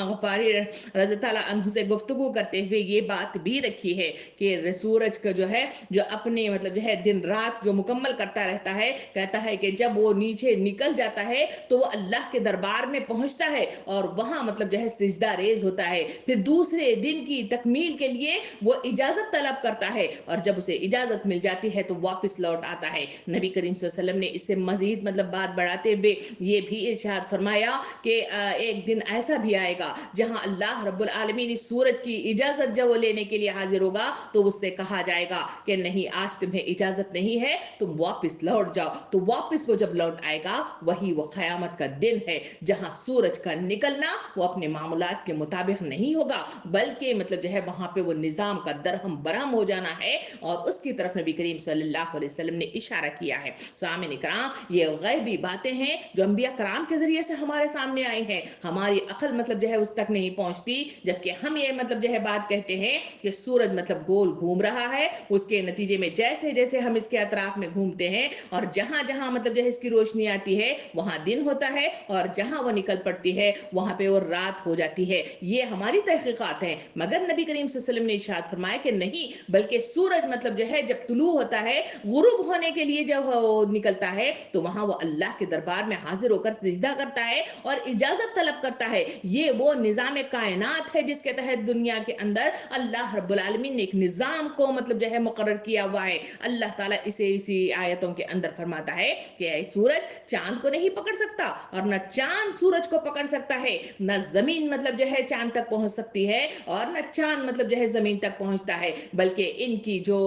غفاری رضی اللہ عنہ سے گفتگو کرتے ہوئے یہ بات بھی رکھی ہے کہ سورج کا جو ہے جو اپنے مطلب جو ہے دن رات جو مکمل کرتا رہتا ہے کہتا ہے کہ جب وہ نیچے نکل جاتا ہے تو وہ اللہ کے دربار میں پہنچتا ہے اور وہاں مطلب جو ہے سجدہ ریز ہوتا ہے پھر دوسرے دن کی تکمیل کے لیے وہ اجازت طلب کرتا ہے اور جب اسے اجازت مل جاتی ہے تو واپس لوٹ آتا ہے نبی کریم صلی اللہ علیہ وسلم نے اس سے مزید مطلب بات بڑھاتے ہوئے یہ بھی ارشاد فرمایا کہ ایک دن ایسا بھی آئے گا جہاں اللہ رب العالمین اس سورج کی اجازت جب وہ لینے کے لیے حاضر ہوگا تو اس سے کہا جائے گا کہ نہیں آج تمہیں اجازت نہیں ہے تم واپس لوٹ جاؤ تو واپس وہ جب لوٹ آئے گا وہی وہ قیامت کا دن ہے جہاں سورج کا نکلنا وہ اپنے معمولات کے مطابق نہیں ہوگا بلکہ مطلب جو ہے وہاں پہ وہ نظام کا درہم برہم ہو جانا ہے اور اس کی طرف نبی کریم صلی اللہ علیہ وسلم نے اشارہ کیا ہے سامعین کرام یہ غیبی باتیں ہیں جو انبیاء کرام کے ذریعے سے ہمارے سامنے آئی ہیں ہماری عقل مطلب جو ہے اس تک نہیں پہنچتی جبکہ ہم یہ مطلب جو ہے بات کہتے ہیں کہ سورج مطلب گول گھوم رہا ہے اس کے نتیجے میں جیسے جیسے ہم اس کے اطراف میں گھومتے ہیں اور جہاں جہاں مطلب جو ہے اس کی روشنی آتی ہے وہاں دن ہوتا ہے اور جہاں وہ نکل پڑتی ہے وہاں پہ وہ رات ہو جاتی ہے. یہ ہماری تحقیقات ہیں. مگر نبی کریم صلی اللہ علیہ وسلم نے ارشاد فرمایا کہ نہیں، بلکہ سورج مطلب جو ہے جب طلوع ہوتا ہے، غروب ہونے کے لیے جب وہ نکلتا ہے تو وہاں وہ اللہ کے دربار میں حاضر ہو کر سجدہ کرتا ہے اور اجازت طلب کرتا ہے. یہ وہ نظام کائنات ہے جس کے تحت دنیا کے اندر اللہ رب العالمین نے ایک نظام کو مطلب جو ہے مقرر کیا ہوا ہے. اللہ تعالیٰ اسی آیتوں کے اندر فرماتا ہے کہ سورج چاند کو نہیں پکڑ سکتا اور نہ چاند سورج کو پکڑ سکتا ہے، نہ زمین مطلب جو ہے چاند تک پہنچ سکتی ہے اور نہ چاند مطلب جو ہے زمین تک پہنچتا ہے، بلکہ ان کی جو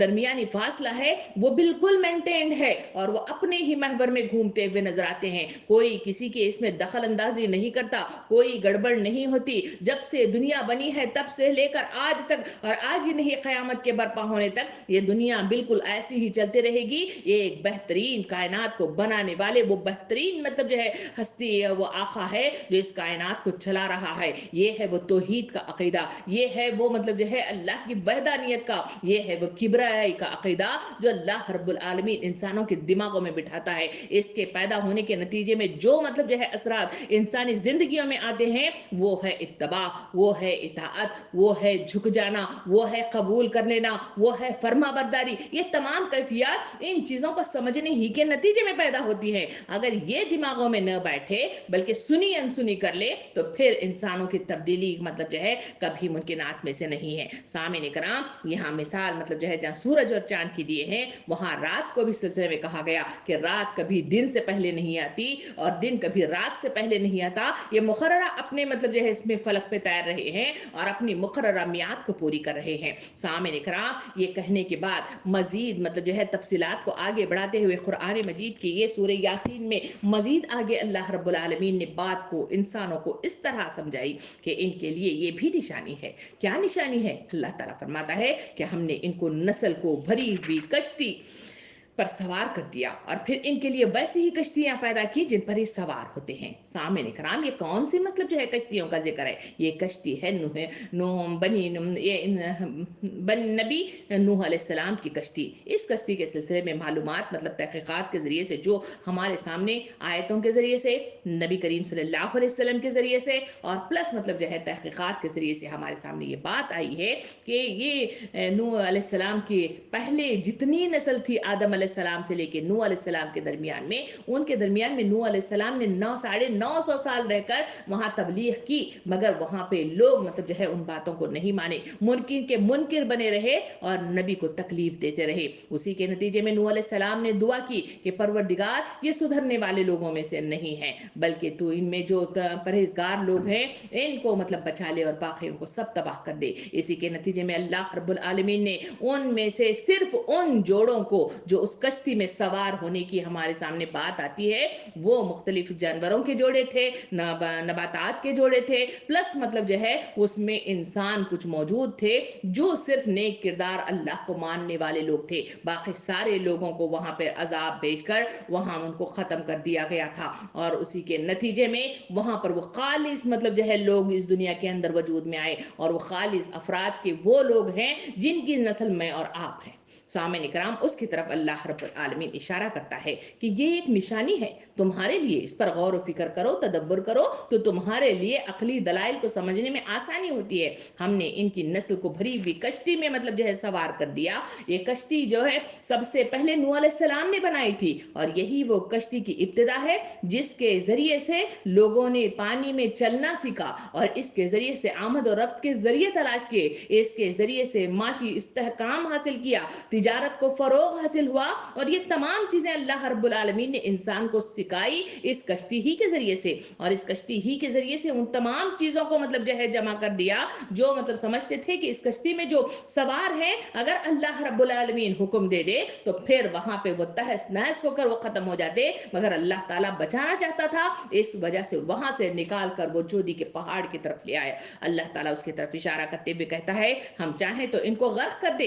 درمیانی فاصلہ ہے وہ بالکل مینٹینڈ ہے اور وہ اپنے ہی محور میں گھومتے ہوئے نظر آتے ہیں. کوئی کسی کے اس میں دخل اندازی نہیں کرتا، کوئی گڑبڑ نہیں ہوتی. جب سے دنیا بنی ہے تب سے لے کر آج تک، اور آج ہی نہیں قیامت کے برپا ہونے تک، یہ دنیا بالکل ایسی ہی چلتے رہے گی. یہ ایک بہترین کائنات کو بنانے والے وہ بہترین مطلب جو ہے ہستی وہ آقا ہے جو اس کائنات کو چلا رہا ہے. یہ ہے وہ توحید کا عقیدہ، یہ ہے وہ مطلب جو ہے اللہ کی وحدانیت کا، یہ ہے وہ کبریائی کا عقیدہ جو اللہ رب العالمین انسانوں کے دماغوں میں بٹھاتا ہے. اس کے پیدا ہونے کے نتیجے میں جو مطلب جو ہے اثرات انسانی زندگیوں میں آتے ہیں وہ ہے اتباع، وہ ہے اطاعت، وہ ہے جھک جانا، وہ ہے قبول کر لینا، وہ ہے فرما برداری. یہ تمام کیفیات ان چیزوں کو سمجھنے ہی کے نتیجے میں پیدا ہوتی ہے. اگر یہ دماغوں میں نہ بیٹھے بلکہ سنی انسنی کر لے تو پھر انسانوں کی تبدیلی مطلب جو ہے کبھی ممکنات میں سے نہیں ہے. سامعین کرام، یہاں مثال مطلب جو ہے جہاں سورج اور چاند کی دیے ہیں وہاں رات کو بھی سلسلے میں کہا گیا کہ رات کبھی دن سے پہلے نہیں آتی اور دن کبھی رات سے پہلے نہیں آتا. یہ مقررہ اپنے مطلب جو ہے اس میں فلک پہ تیر رہے ہیں اور اپنی مقررہ میعاد کو پوری کر رہے ہیں. سامعین کرام، یہ کہنے کے بعد مزید مطلب جو ہے تفصیلات کو آگے بڑھاتے ہوئے قرآن مجید کی یہ سورہ یاسین میں مزید آگے اللہ رب العالمین نے بات کو انسانوں کو اس طرح سمجھائی کہ ان کے لیے یہ بھی نشانی ہے. کیا نشانی ہے؟ اللہ تعالیٰ فرماتا ہے کہ ہم نے ان کو نسل کو بھری ہوئی کشتی پر سوار کر دیا اور پھر ان کے لیے ویسی ہی کشتیاں پیدا کی جن پر یہ سوار ہوتے ہیں. سامعین کرام، یہ کون سی مطلب جو ہے کشتیوں کا ذکر ہے؟ یہ کشتی ہے نبی نوح علیہ السلام کی کشتی. اس کشتی کے سلسلے میں معلومات مطلب تحقیقات کے ذریعے سے جو ہمارے سامنے آیتوں کے ذریعے سے، نبی کریم صلی اللہ علیہ وسلم کے ذریعے سے اور پلس مطلب جو ہے تحقیقات کے ذریعے سے ہمارے سامنے یہ بات آئی ہے کہ یہ نوح علیہ السلام کی پہلے جتنی نسل تھی آدم علیہ السلام سے لے کے نوح علیہ السلام کے درمیان میں، ان کے درمیان میں نوح علیہ السلام نے 950 سال رہ کر وہاں تبلیغ کی، مگر وہاں پہ لوگ مطلب جو ہے ان باتوں کو نہیں مانے، منکر کے منکر بنے رہے اور نبی کو تکلیف دیتے رہے. اسی کے نتیجے میں نوح علیہ السلام نے دعا کی کہ پروردگار یہ سدھرنے والے لوگوں میں سے نہیں ہے، بلکہ تو ان میں جو پرہیزگار لوگ ہیں ان کو مطلب بچا لے اور باقیوں کو سب تباہ کر دے. اسی کے نتیجے میں اللہ رب العالمین نے ان میں سے صرف ان جوڑوں کو جو اس کشتی میں سوار ہونے کی ہمارے سامنے بات آتی ہے، وہ مختلف جانوروں کے جوڑے تھے، نباتات کے جوڑے تھے، پلس مطلب جو ہے اس میں انسان کچھ موجود تھے جو صرف نیک کردار اللہ کو ماننے والے لوگ تھے. باقی سارے لوگوں کو وہاں پہ عذاب بھیج کر وہاں ان کو ختم کر دیا گیا تھا اور اسی کے نتیجے میں وہاں پر وہ خالص مطلب جو ہے لوگ اس دنیا کے اندر وجود میں آئے اور وہ خالص افراد کے وہ لوگ ہیں جن کی نسل میں اور آپ ہیں. سامعین کرام، اس کی طرف اللہ رب العالمین اشارہ کرتا ہے کہ یہ ایک نشانی ہے تمہارے لیے، اس پر غور و فکر کرو، تدبر کرو تو تمہارے لیے عقلی دلائل کو سمجھنے میں آسانی ہوتی ہے. ہم نے ان کی نسل کو بھری ہوئی کشتی میں مطلب جو ہے سوار کر دیا. یہ کشتی جو ہے سب سے پہلے نوح علیہ السلام نے بنائی تھی اور یہی وہ کشتی کی ابتدا ہے جس کے ذریعے سے لوگوں نے پانی میں چلنا سیکھا اور اس کے ذریعے سے آمد و رفت کے ذریعے تلاش کیے، اس کے ذریعے سے معاشی استحکام حاصل کیا، تجارت کو فروغ حاصل ہوا اور یہ تمام چیزیں اللہ رب العالمین نے انسان کو سکھائی اس کشتی ہی کے ذریعے سے. اور اس کشتی ہی کے ذریعے سے ان تمام چیزوں کو مطلب جو ہے جمع کر دیا جو مطلب سمجھتے تھے کہ اس کشتی میں جو سوار ہیں اگر اللہ رب العالمین حکم دے دے تو پھر وہاں پہ وہ تہس نہس ہو کر وہ ختم ہو جاتے، مگر اللہ تعالیٰ بچانا چاہتا تھا، اس وجہ سے وہاں سے نکال کر وہ جودی کے پہاڑ کی طرف لے آیا. اللہ تعالیٰ اس کی طرف اشارہ کرتے ہوئے کہتا ہے ہم چاہیں تو ان کو غرق کر دے،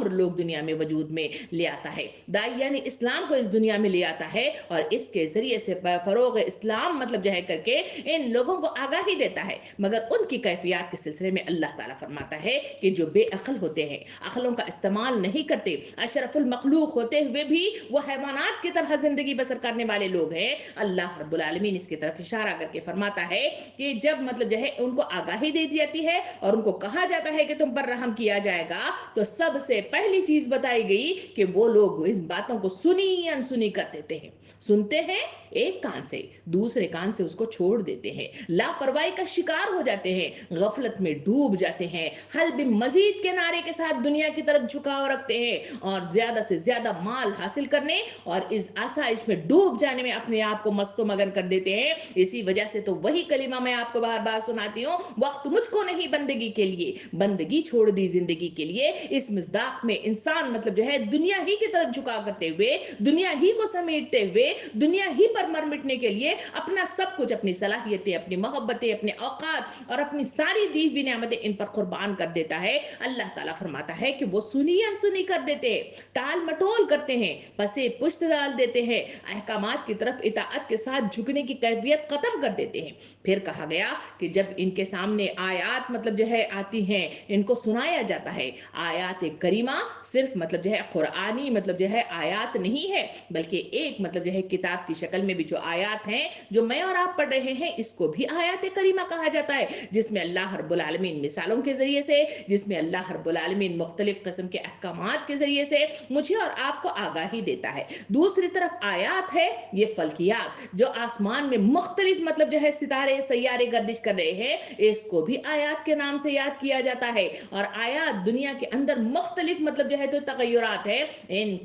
امر لوگ دنیا میں وجود میں لے آتا ہے. داعیہ نے اسلام کو اس دنیا میں لے آتا ہے اور اس کے ذریعے سے فروغ اسلام مطلب جو ہے کر کے ان لوگوں کو آگاہی دیتا ہے. مگر ان کی کیفیات کے سلسلے میں اللہ تعالیٰ فرماتا ہے کہ جو بے عقل ہوتے ہیں, عقلوں کا استعمال نہیں کرتے, اشرف المخلوق ہوتے ہوئے بھی وہ حیوانات کی طرح زندگی بسر کرنے والے لوگ ہیں, اللہ رب العالمین اس کی طرف اشارہ کر کے فرماتا ہے کہ جب مطلب جو ہے ان کو آگاہی دے دی جاتی ہے اور ان کو کہا جاتا ہے کہ تم پر رحم کیا جائے گا, تو سب سے پہلی چیز بتائی گئی کہ وہ لوگ اس باتوں کو سنی انسنی کر دیتے ہیں. سنتے ہیں ایک کان سے, دوسرے کان سے اس کو چھوڑ دیتے ہیں, لاپرواہی کا شکار ہو جاتے ہیں, غفلت میں ڈوب جاتے ہیں, حل بمزید کے نعرے کے ساتھ دنیا کی طرف جھکاؤ رکھتے ہیں اور زیادہ سے زیادہ مال حاصل کرنے اور اس آسائش میں ڈوب جانے میں اپنے آپ کو مست و مگن کر دیتے ہیں. اسی وجہ سے تو وہی کلمہ میں آپ کو بار بار سناتی ہوں, وقت مجھ کو نہیں بندگی کے لیے, بندگی چھوڑ دی زندگی کے لیے. اس مصداق میں انسان مطلب جو ہے دنیا ہی کی طرف جھکا کرتے ہوئے, دنیا ہی کو سمیٹتے ہوئے, دنیا ہی پر مر مٹنے کے لیے اپنا سب کچھ, اپنی صلاحیتیں, اپنی محبتیں, اپنے اوقات اور اپنی ساری دی ہوئی نعمتیں ان پر قربان کر دیتا ہے. اللہ تعالیٰ فرماتا ہے کہ وہ سنی انسنی کر دیتے ہیں, ٹال مٹول کرتے ہیں, پسے پشت ڈال دیتے ہیں, احکامات کی طرف اطاعت کے ساتھ جھکنے کی کیفیت ختم کر دیتے ہیں. پھر کہا گیا کہ جب ان کے سامنے آیات مطلب جو ہے آتی ہیں, ان کو سنایا جاتا ہے. آیات کریمہ صرف مطلب جو ہے قرآنی مطلب جو ہے آیات نہیں ہے, بلکہ ایک مطلب جو ہے کتاب کی شکل میں بھی جو آیات ہیں جو میں اور آپ پڑھ رہے ہیں, اس کو بھی آیات کریمہ کہا جاتا ہے, جس میں اللہ رب العالمین مثالوں کے ذریعے سے, جس میں اللہ رب العالمین مختلف قسم کے احکامات کے ذریعے سے مجھے اور آپ کو آگاہی دیتا ہے. دوسری طرف آیات ہے یہ فلکیات, جو آسمان میں مختلف مطلب جو ہے ستارے سیارے گردش کر رہے ہیں, اس کو بھی آیات کے نام سے یاد کیا جاتا ہے. اور آیات دنیا کے اندر مختلف مطلب جو ہے تو تغیرات ہے, ان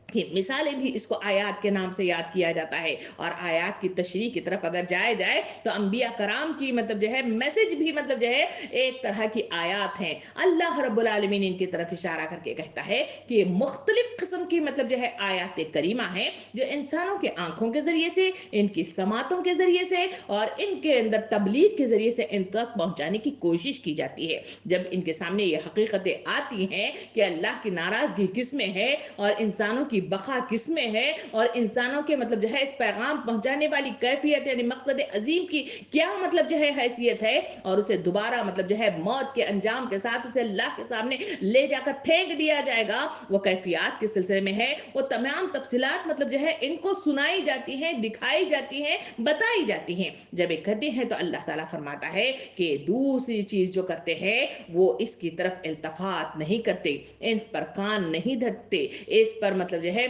کی مثالیں بھی اس کو آیات کے نام سے یاد کیا جاتا ہے. اور آیات کی تشریح کی طرف اگر جائے تو انبیاء کرام کی مطلب جو ہے میسج بھی مطلب جو ہے ایک طرح کی آیات ہیں. اللہ رب العالمین ان کی طرف اشارہ کر کے کہتا ہے کہ یہ مختلف قسم کی مطلب جو ہے آیات کریمہ ہیں, جو انسانوں کے آنکھوں کے ذریعے سے, ان کی سماعتوں کے ذریعے سے اور ان کے اندر تبلیغ کے ذریعے سے ان تک پہنچانے کی کوشش کی جاتی ہے. جب ان کے سامنے یہ حقیقتیں آتی ہیں کہ اللہ کی ناراضگی کس میں ہے اور انسانوں کی بقا کس میں ہے, اور انسانوں کے مطلب جو ہے اس پیغام پہنچانے والی کیفیت یعنی مقصد عظیم کی کیا مطلب جو ہے حیثیت ہے, اور اسے دوبارہ مطلب جو ہے موت کے انجام کے ساتھ اسے اللہ کے سامنے لے جا کر پھینک دیا جائے گا, وہ کیفیات کے سلسلے میں ہے. وہ تمام تفصیلات مطلب جو ہے ان کو سنائی جاتی ہیں, دکھائی جاتی ہیں, بتائی جاتی ہیں. جب یہ کہتے ہیں تو اللہ تعالیٰ فرماتا ہے کہ دوسری چیز جو کرتے ہیں وہ اس کی طرف التفات نہیں کرتے, اس پر کان نہیں دھرتے, اس پر مطلب جو ہے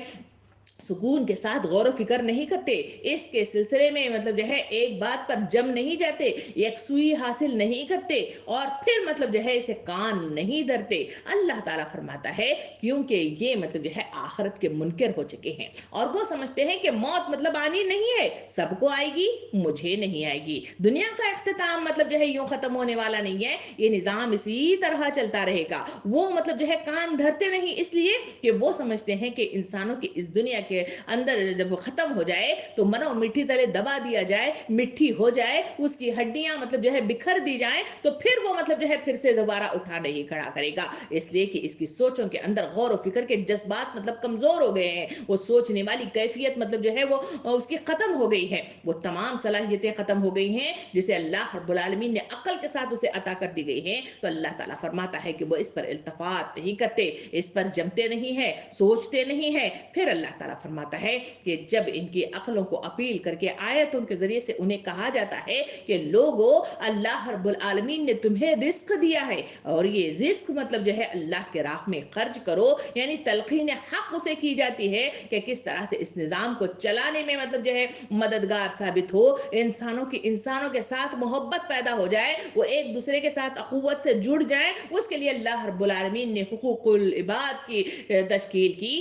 سکون کے ساتھ غور و فکر نہیں کرتے, اس کے سلسلے میں مطلب جو ہے ایک بات پر جم نہیں جاتے, یکسوئی حاصل نہیں کرتے, اور پھر مطلب جو ہے اسے کان نہیں دھرتے. اللہ تعالیٰ فرماتا ہے کیونکہ یہ مطلب جو ہے آخرت کے منکر ہو چکے ہیں اور وہ سمجھتے ہیں کہ موت مطلب آنی نہیں ہے, سب کو آئے گی, مجھے نہیں آئے گی. دنیا کا اختتام مطلب جو ہے یوں ختم ہونے والا نہیں ہے, یہ نظام اسی طرح چلتا رہے گا. وہ مطلب جو ہے کان دھرتے نہیں, اس لیے کہ وہ سمجھتے ہیں کہ انسانوں کی اس دنیا کے اندر جب وہ ختم ہو جائے تو منو مٹھی تلے دبا دیا جائے, مٹھی ہو جائے, اس کی ہڈیاں مطلب جو ہے بکھر دی جائیں, تو پھر وہ مطلب جو ہے پھر سے دوبارہ اٹھا نہیں کھڑا کرے گا. اس لیے کہ اس کی سوچوں کے اندر غور و فکر کے جذبات مطلب کمزور ہو گئے ہیں, وہ سوچنے والی کیفیت مطلب جو ہے وہ اس کی ختم ہو گئی ہے, وہ تمام صلاحیتیں ختم ہو گئی ہیں جسے اللہ رب العالمین نے عقل کے ساتھ اسے عطا کر دی گئی ہیں. تو اللہ تعالیٰ فرماتا ہے کہ وہ اس پر التفات نہیں کرتے, اس پر جمتے نہیں ہیں, سوچتے نہیں ہیں. پھر اللہ تعالیٰ فرماتا ہے کہ جب ان کی عقلوں کو اپیل کر کے آیتوں کے ذریعے سے انہیں کہا جاتا ہے کہ لوگو اللہ رب العالمین نے تمہیں رزق دیا ہے اور یہ رزق مطلب جو ہے اللہ کے راہ میں خرچ کرو, یعنی تلقین حق اسے کی جاتی ہے کہ کس طرح سے اس نظام کو چلانے میں مطلب جو ہے مددگار ثابت ہو, انسانوں کے ساتھ محبت پیدا ہو جائے, وہ ایک دوسرے کے ساتھ اخوت سے جڑ جائیں. اس کے لیے اللہ رب العالمین نے حقوق العباد کی تشکیل کی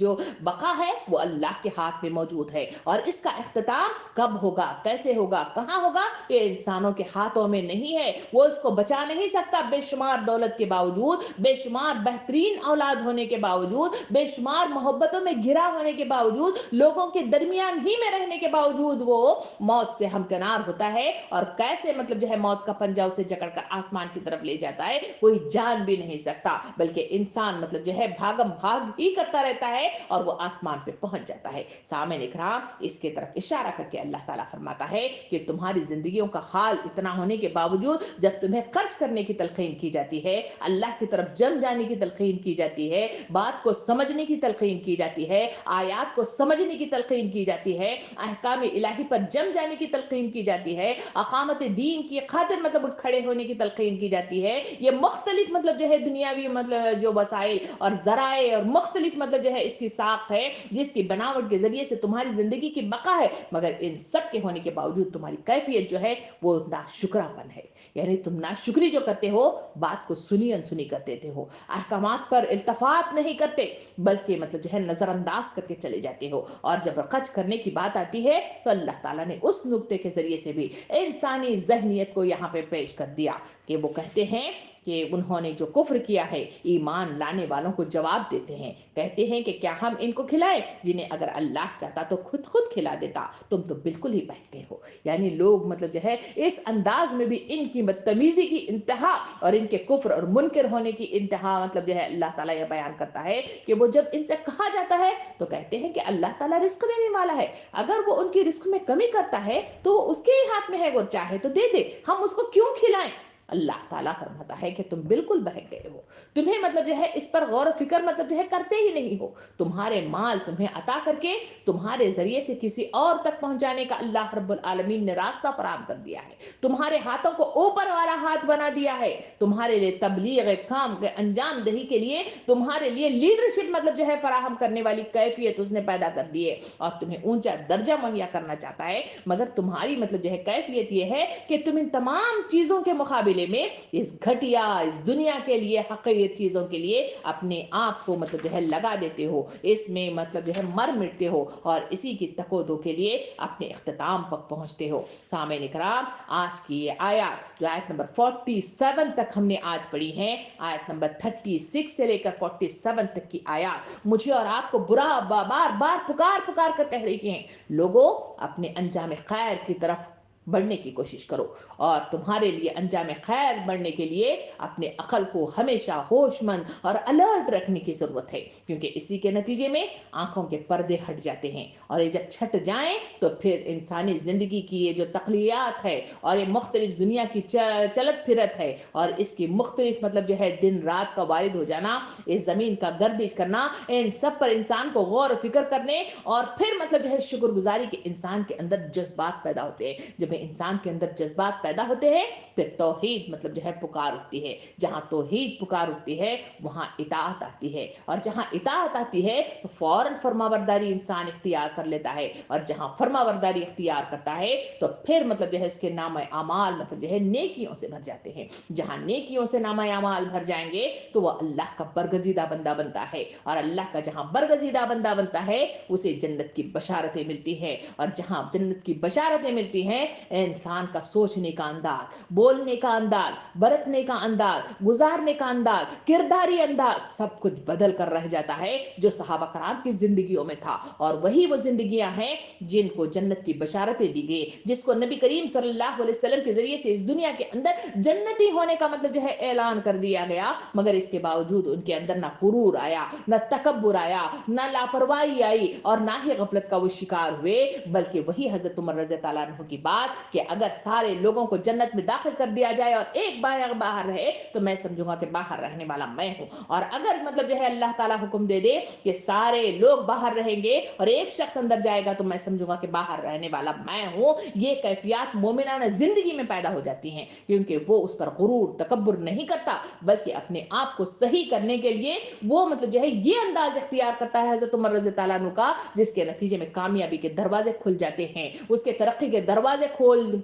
جو بقا ہے وہ اللہ کے ہاتھ میں موجود ہے، اور اس کا اختتام کب ہوگا، کیسے ہوگا، کہاں ہوگا، یہ انسانوں کے ہاتھوں میں نہیں ہے۔ وہ اس کو بچا نہیں سکتا، بے شمار دولت کے باوجود، بے شمار بہترین اولاد ہونے کے باوجود، بے شمار محبتوں میں گھرا ہونے کے باوجود، لوگوں کے درمیان ہی میں رہنے کے باوجود وہ موت سے ہمکنار ہوتا ہے، اور کیسے مطلب جو ہے موت کا پنجہ اسے جکڑ کر آسمان کی طرف لے جاتا ہے کوئی جان بھی نہیں سکتا، بلکہ انسان مطلب جو ہے بھاگم بھاگ ہی کرتا رہتا ہے اور وہ آسمان پہ پہنچ جاتا ہے۔ سامعین اکرام، اس کے طرف اشارہ کر کے اللہ تعالیٰ فرماتا ہے کہ تمہاری زندگیوں کا حال اتنا ہونے کے باوجود جب تمہیں خرچ کرنے کی تلقین کی جاتی ہے، اللہ کی طرف جم جانے کی تلقین کی جاتی ہے، بات کو سمجھنے کی تلقین کی جاتی ہے، آیات کو سمجھنے کی تلقین کی جاتی ہے، احکام الہی پر جم جانے کی تلقین کی جاتی ہے، اقامت دین کی خاطر مطلب اٹھ کھڑے ہونے کی تلقین کی جاتی ہے، یہ مختلف مطلب جو ہے دنیاوی مطلب جو وسائل اور ذرائع اور مختلف مطلب جو ہے اس کی ساخت ہے جس کی بناوٹ کے ذریعے سے تمہاری زندگی کی بقا ہے، مگر ان سب کے ہونے کے باوجود تمہاری کیفیت جو ہے وہ ناشکراپن ہے۔ یعنی تم ناشکری جو کرتے ہو، بات کو سنی انسنی کر دیتے ہو، احکامات پر التفات نہیں کرتے، بلکہ مطلب جو ہے نظر انداز کر کے چلے جاتے ہو، اور جب خرچ کرنے کی بات آتی ہے تو اللہ تعالیٰ نے اس نقطے کے ذریعے سے بھی انسانی ذہنیت کو یہاں پہ پیش کر دیا کہ وہ کہتے ہیں کہ انہوں نے جو کفر کیا ہے، ایمان لانے والوں کو جواب دیتے ہیں، کہتے ہیں کہ کیا ہم ان کو کھلائیں جنہیں اگر اللہ چاہتا تو خود کھلا دیتا، تم تو بالکل ہی بہکے ہو۔ یعنی لوگ مطلب جو ہے اس انداز میں بھی ان کی بدتمیزی کی انتہا اور ان کے کفر اور منکر ہونے کی انتہا مطلب جو ہے اللہ تعالیٰ یہ بیان کرتا ہے کہ وہ جب ان سے کہا جاتا ہے تو کہتے ہیں کہ اللہ تعالیٰ رزق دینے والا ہے، اگر وہ ان کی رزق میں کمی کرتا ہے تو وہ اس کے ہی ہاتھ میں ہے، وہ چاہے تو دے دے، ہم اس کو کیوں کھلائیں؟ اللہ تعالیٰ فرماتا ہے کہ تم بالکل بہک گئے ہو، تمہیں مطلب جو ہے اس پر غور و فکر مطلب جو ہے کرتے ہی نہیں ہو، تمہارے مال تمہیں عطا کر کے تمہارے ذریعے سے کسی اور تک پہنچانے کا اللہ رب العالمین نے راستہ فراہم کر دیا ہے، تمہارے ہاتھوں کو اوپر والا ہاتھ بنا دیا ہے، تمہارے لیے تبلیغ کام کے انجام دہی کے لیے تمہارے لیے لیڈرشپ مطلب جو ہے فراہم کرنے والی کیفیت اس نے پیدا کر دی ہے، اور تمہیں اونچا درجہ مہیا کرنا چاہتا ہے، مگر تمہاری مطلب جو ہے کیفیت یہ ہے کہ تم ان تمام چیزوں کے مقابلے میں اس گھٹیا، اس دنیا کے لیے حقیر چیزوں کے لیے اپنے آپ کو مطلب جو ہے لگا دیتے ہو، اس میں مطلب جو ہے مر مٹتے ہو، اور اسی کی تکو دو کے لیے اپنے اختتام تک پہنچتے ہو۔ سامعین اکرام، آج کی یہ آیات جو آیت نمبر 47 تک ہم نے آج پڑھی ہیں، آیت نمبر 36 سے لے کر 47 تک کی آیات مجھے اور آپ کو بار بار پکار کر کہہ رہی ہیں، لوگوں اپنے انجام خیر کی طرف بڑھنے کی کوشش کرو، اور تمہارے لیے انجام خیر بڑھنے کے لیے اپنے عقل کو ہمیشہ ہوش مند اور الرٹ رکھنے کی ضرورت ہے، کیونکہ اسی کے نتیجے میں آنکھوں کے پردے ہٹ جاتے ہیں، اور یہ جب چھٹ جائیں تو پھر انسانی زندگی کی یہ جو تخلیقات ہے اور یہ مختلف دنیا کی چلت پھرت ہے اور اس کی مختلف مطلب جو ہے دن رات کا وارد ہو جانا، اس زمین کا گردش کرنا، ان سب پر انسان کو غور و فکر کرنے اور پھر مطلب جو ہے شکر گزاری کے انسان کے اندر جذبات پیدا ہوتے ہیں۔ جب انسان کے اندر جذبات پیدا ہوتے ہیں پھر توحید مطلب جو ہے پکار اٹھتی ہے، جہاں توحید پکار اٹھتی ہے وہاں اطاعت آتی ہے، اور جہاں اطاعت آتی ہے تو فوراً فرمانبرداری انسان اختیار کر لیتا ہے، اور جہاں فرمانبرداری اختیار کرتا ہے تو پھر مطلب جو ہے اس کے نام اعمال مطلب جو ہے نیکیوں سے بھر جاتے ہیں، جہاں نیکیوں سے نام اعمال بھر جائیں گے تو وہ اللہ کا برگزیدہ بندہ بنتا ہے، اور اللہ کا جہاں برگزیدہ بندہ بنتا ہے اسے جنت کی بشارتیں ملتی ہیں، اور جہاں جنت کی بشارتیں ملتی ہیں انسان کا سوچنے کا انداز، بولنے کا انداز، برتنے کا انداز، گزارنے کا انداز، کرداری انداز سب کچھ بدل کر رہ جاتا ہے جو صحابہ کرام کی زندگیوں میں تھا، اور وہی وہ زندگیاں ہیں جن کو جنت کی بشارتیں دی گئی، جس کو نبی کریم صلی اللہ علیہ وسلم کے ذریعے سے اس دنیا کے اندر جنتی ہونے کا مطلب جو ہے اعلان کر دیا گیا، مگر اس کے باوجود ان کے اندر نہ غرور آیا، نہ تکبر آیا، نہ لاپرواہی آئی، اور نہ ہی غفلت کا وہ شکار ہوئے، بلکہ وہی حضرت عمر رضی اللہ عنہ کی بات کہ اگر سارے لوگوں کو جنت میں داخل کر دیا جائے اور ایک باہر رہے تو میں سمجھوں گا کہ باہر رہنے والا میں ہوں، اور اگر مطلب جو ہے اللہ تعالیٰ حکم دے دے کہ سارے لوگ باہر رہیں گے اور ایک شخص اندر جائے گا تو میں سمجھوں گا کہ باہر رہنے والا میں ہوں، یہ کیفیات مومنانہ زندگی میں پیدا ہو جاتی ہیں، کیونکہ وہ اس پر غرور تکبر نہیں کرتا، بلکہ اپنے آپ کو صحیح کرنے کے لیے وہ مطلب جو ہے یہ انداز اختیار کرتا ہے حضرت عمر رضی اللہ عنہ کا، جس کے نتیجے میں کامیابی کے دروازے کھل جاتے ہیں، اس کے ترقی کے دروازے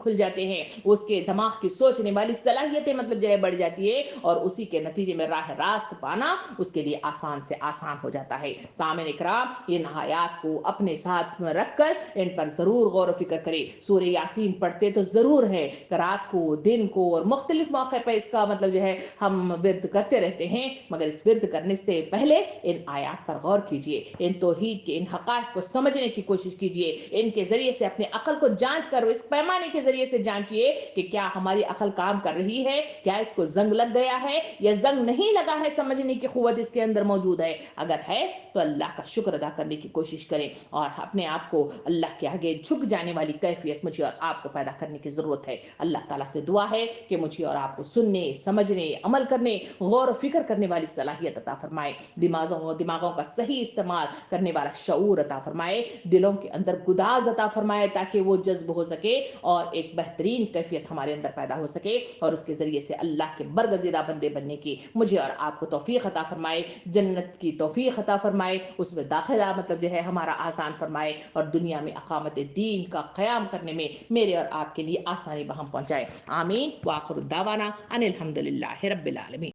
کھل جاتے ہیں، اس کے دماغ کی سوچنے والی صلاحیتیں مطلب جو ہے بڑھ جاتی ہے، اور اسی کے نتیجے میں راہ راست پانا اس کے لیے آسان سے آسان ہو جاتا ہے۔ سامعین اکرام، ان آیات کو اپنے ساتھ میں رکھ کر ان پر ضرور غور و فکر کریں۔ سورہ یاسین پڑھتے تو ضرور ہے کہ رات کو، دن کو اور مختلف موقع پہ اس کا مطلب جو ہے ہم ورد کرتے رہتے ہیں، مگر اس ورد کرنے سے پہلے ان آیات پر غور کیجئے، ان توحید کے ان حقائق کو سمجھنے کی کوشش کیجئے، ان کے ذریعے سے اپنے عقل کو جانچ کر اس پیمانے کے ذریعے سے جانچیے کہ کیا ہماری عقل کام کر رہی ہے، کیا اس کو زنگ لگ گیا ہے یا زنگ نہیں لگا ہے، سمجھنے کی قوت اس کے اندر موجود ہے۔ اگر ہے تو اللہ کا شکر ادا کرنے کی کوشش کریں، اور اپنے آپ کو اللہ کے آگے جھک جانے والی کیفیت مجھے اور آپ کو پیدا کرنے کی ضرورت ہے۔ اللہ تعالیٰ سے دعا ہے کہ مجھے اور آپ کو سننے، سمجھنے، عمل کرنے، غور و فکر کرنے والی صلاحیت عطا فرمائے، دماغوں کا صحیح استعمال کرنے والا شعور عطا فرمائے، دلوں کے اندر گداز عطا فرمائے تاکہ وہ جذب ہو سکے اور ایک بہترین کیفیت ہمارے اندر پیدا ہو سکے، اور اس کے ذریعے سے اللہ کے برگزیدہ بندے بننے کی مجھے اور آپ کو توفیق عطا فرمائے، جنت کی توفیق عطا فرمائے، اس میں داخلہ مطلب جو ہے ہمارا آسان فرمائے، اور دنیا میں اقامت دین کا قیام کرنے میں میرے اور آپ کے لیے آسانی بہم پہنچائے۔ آمین۔ وآخر الدعوانا ان الحمد للہ رب العالمین۔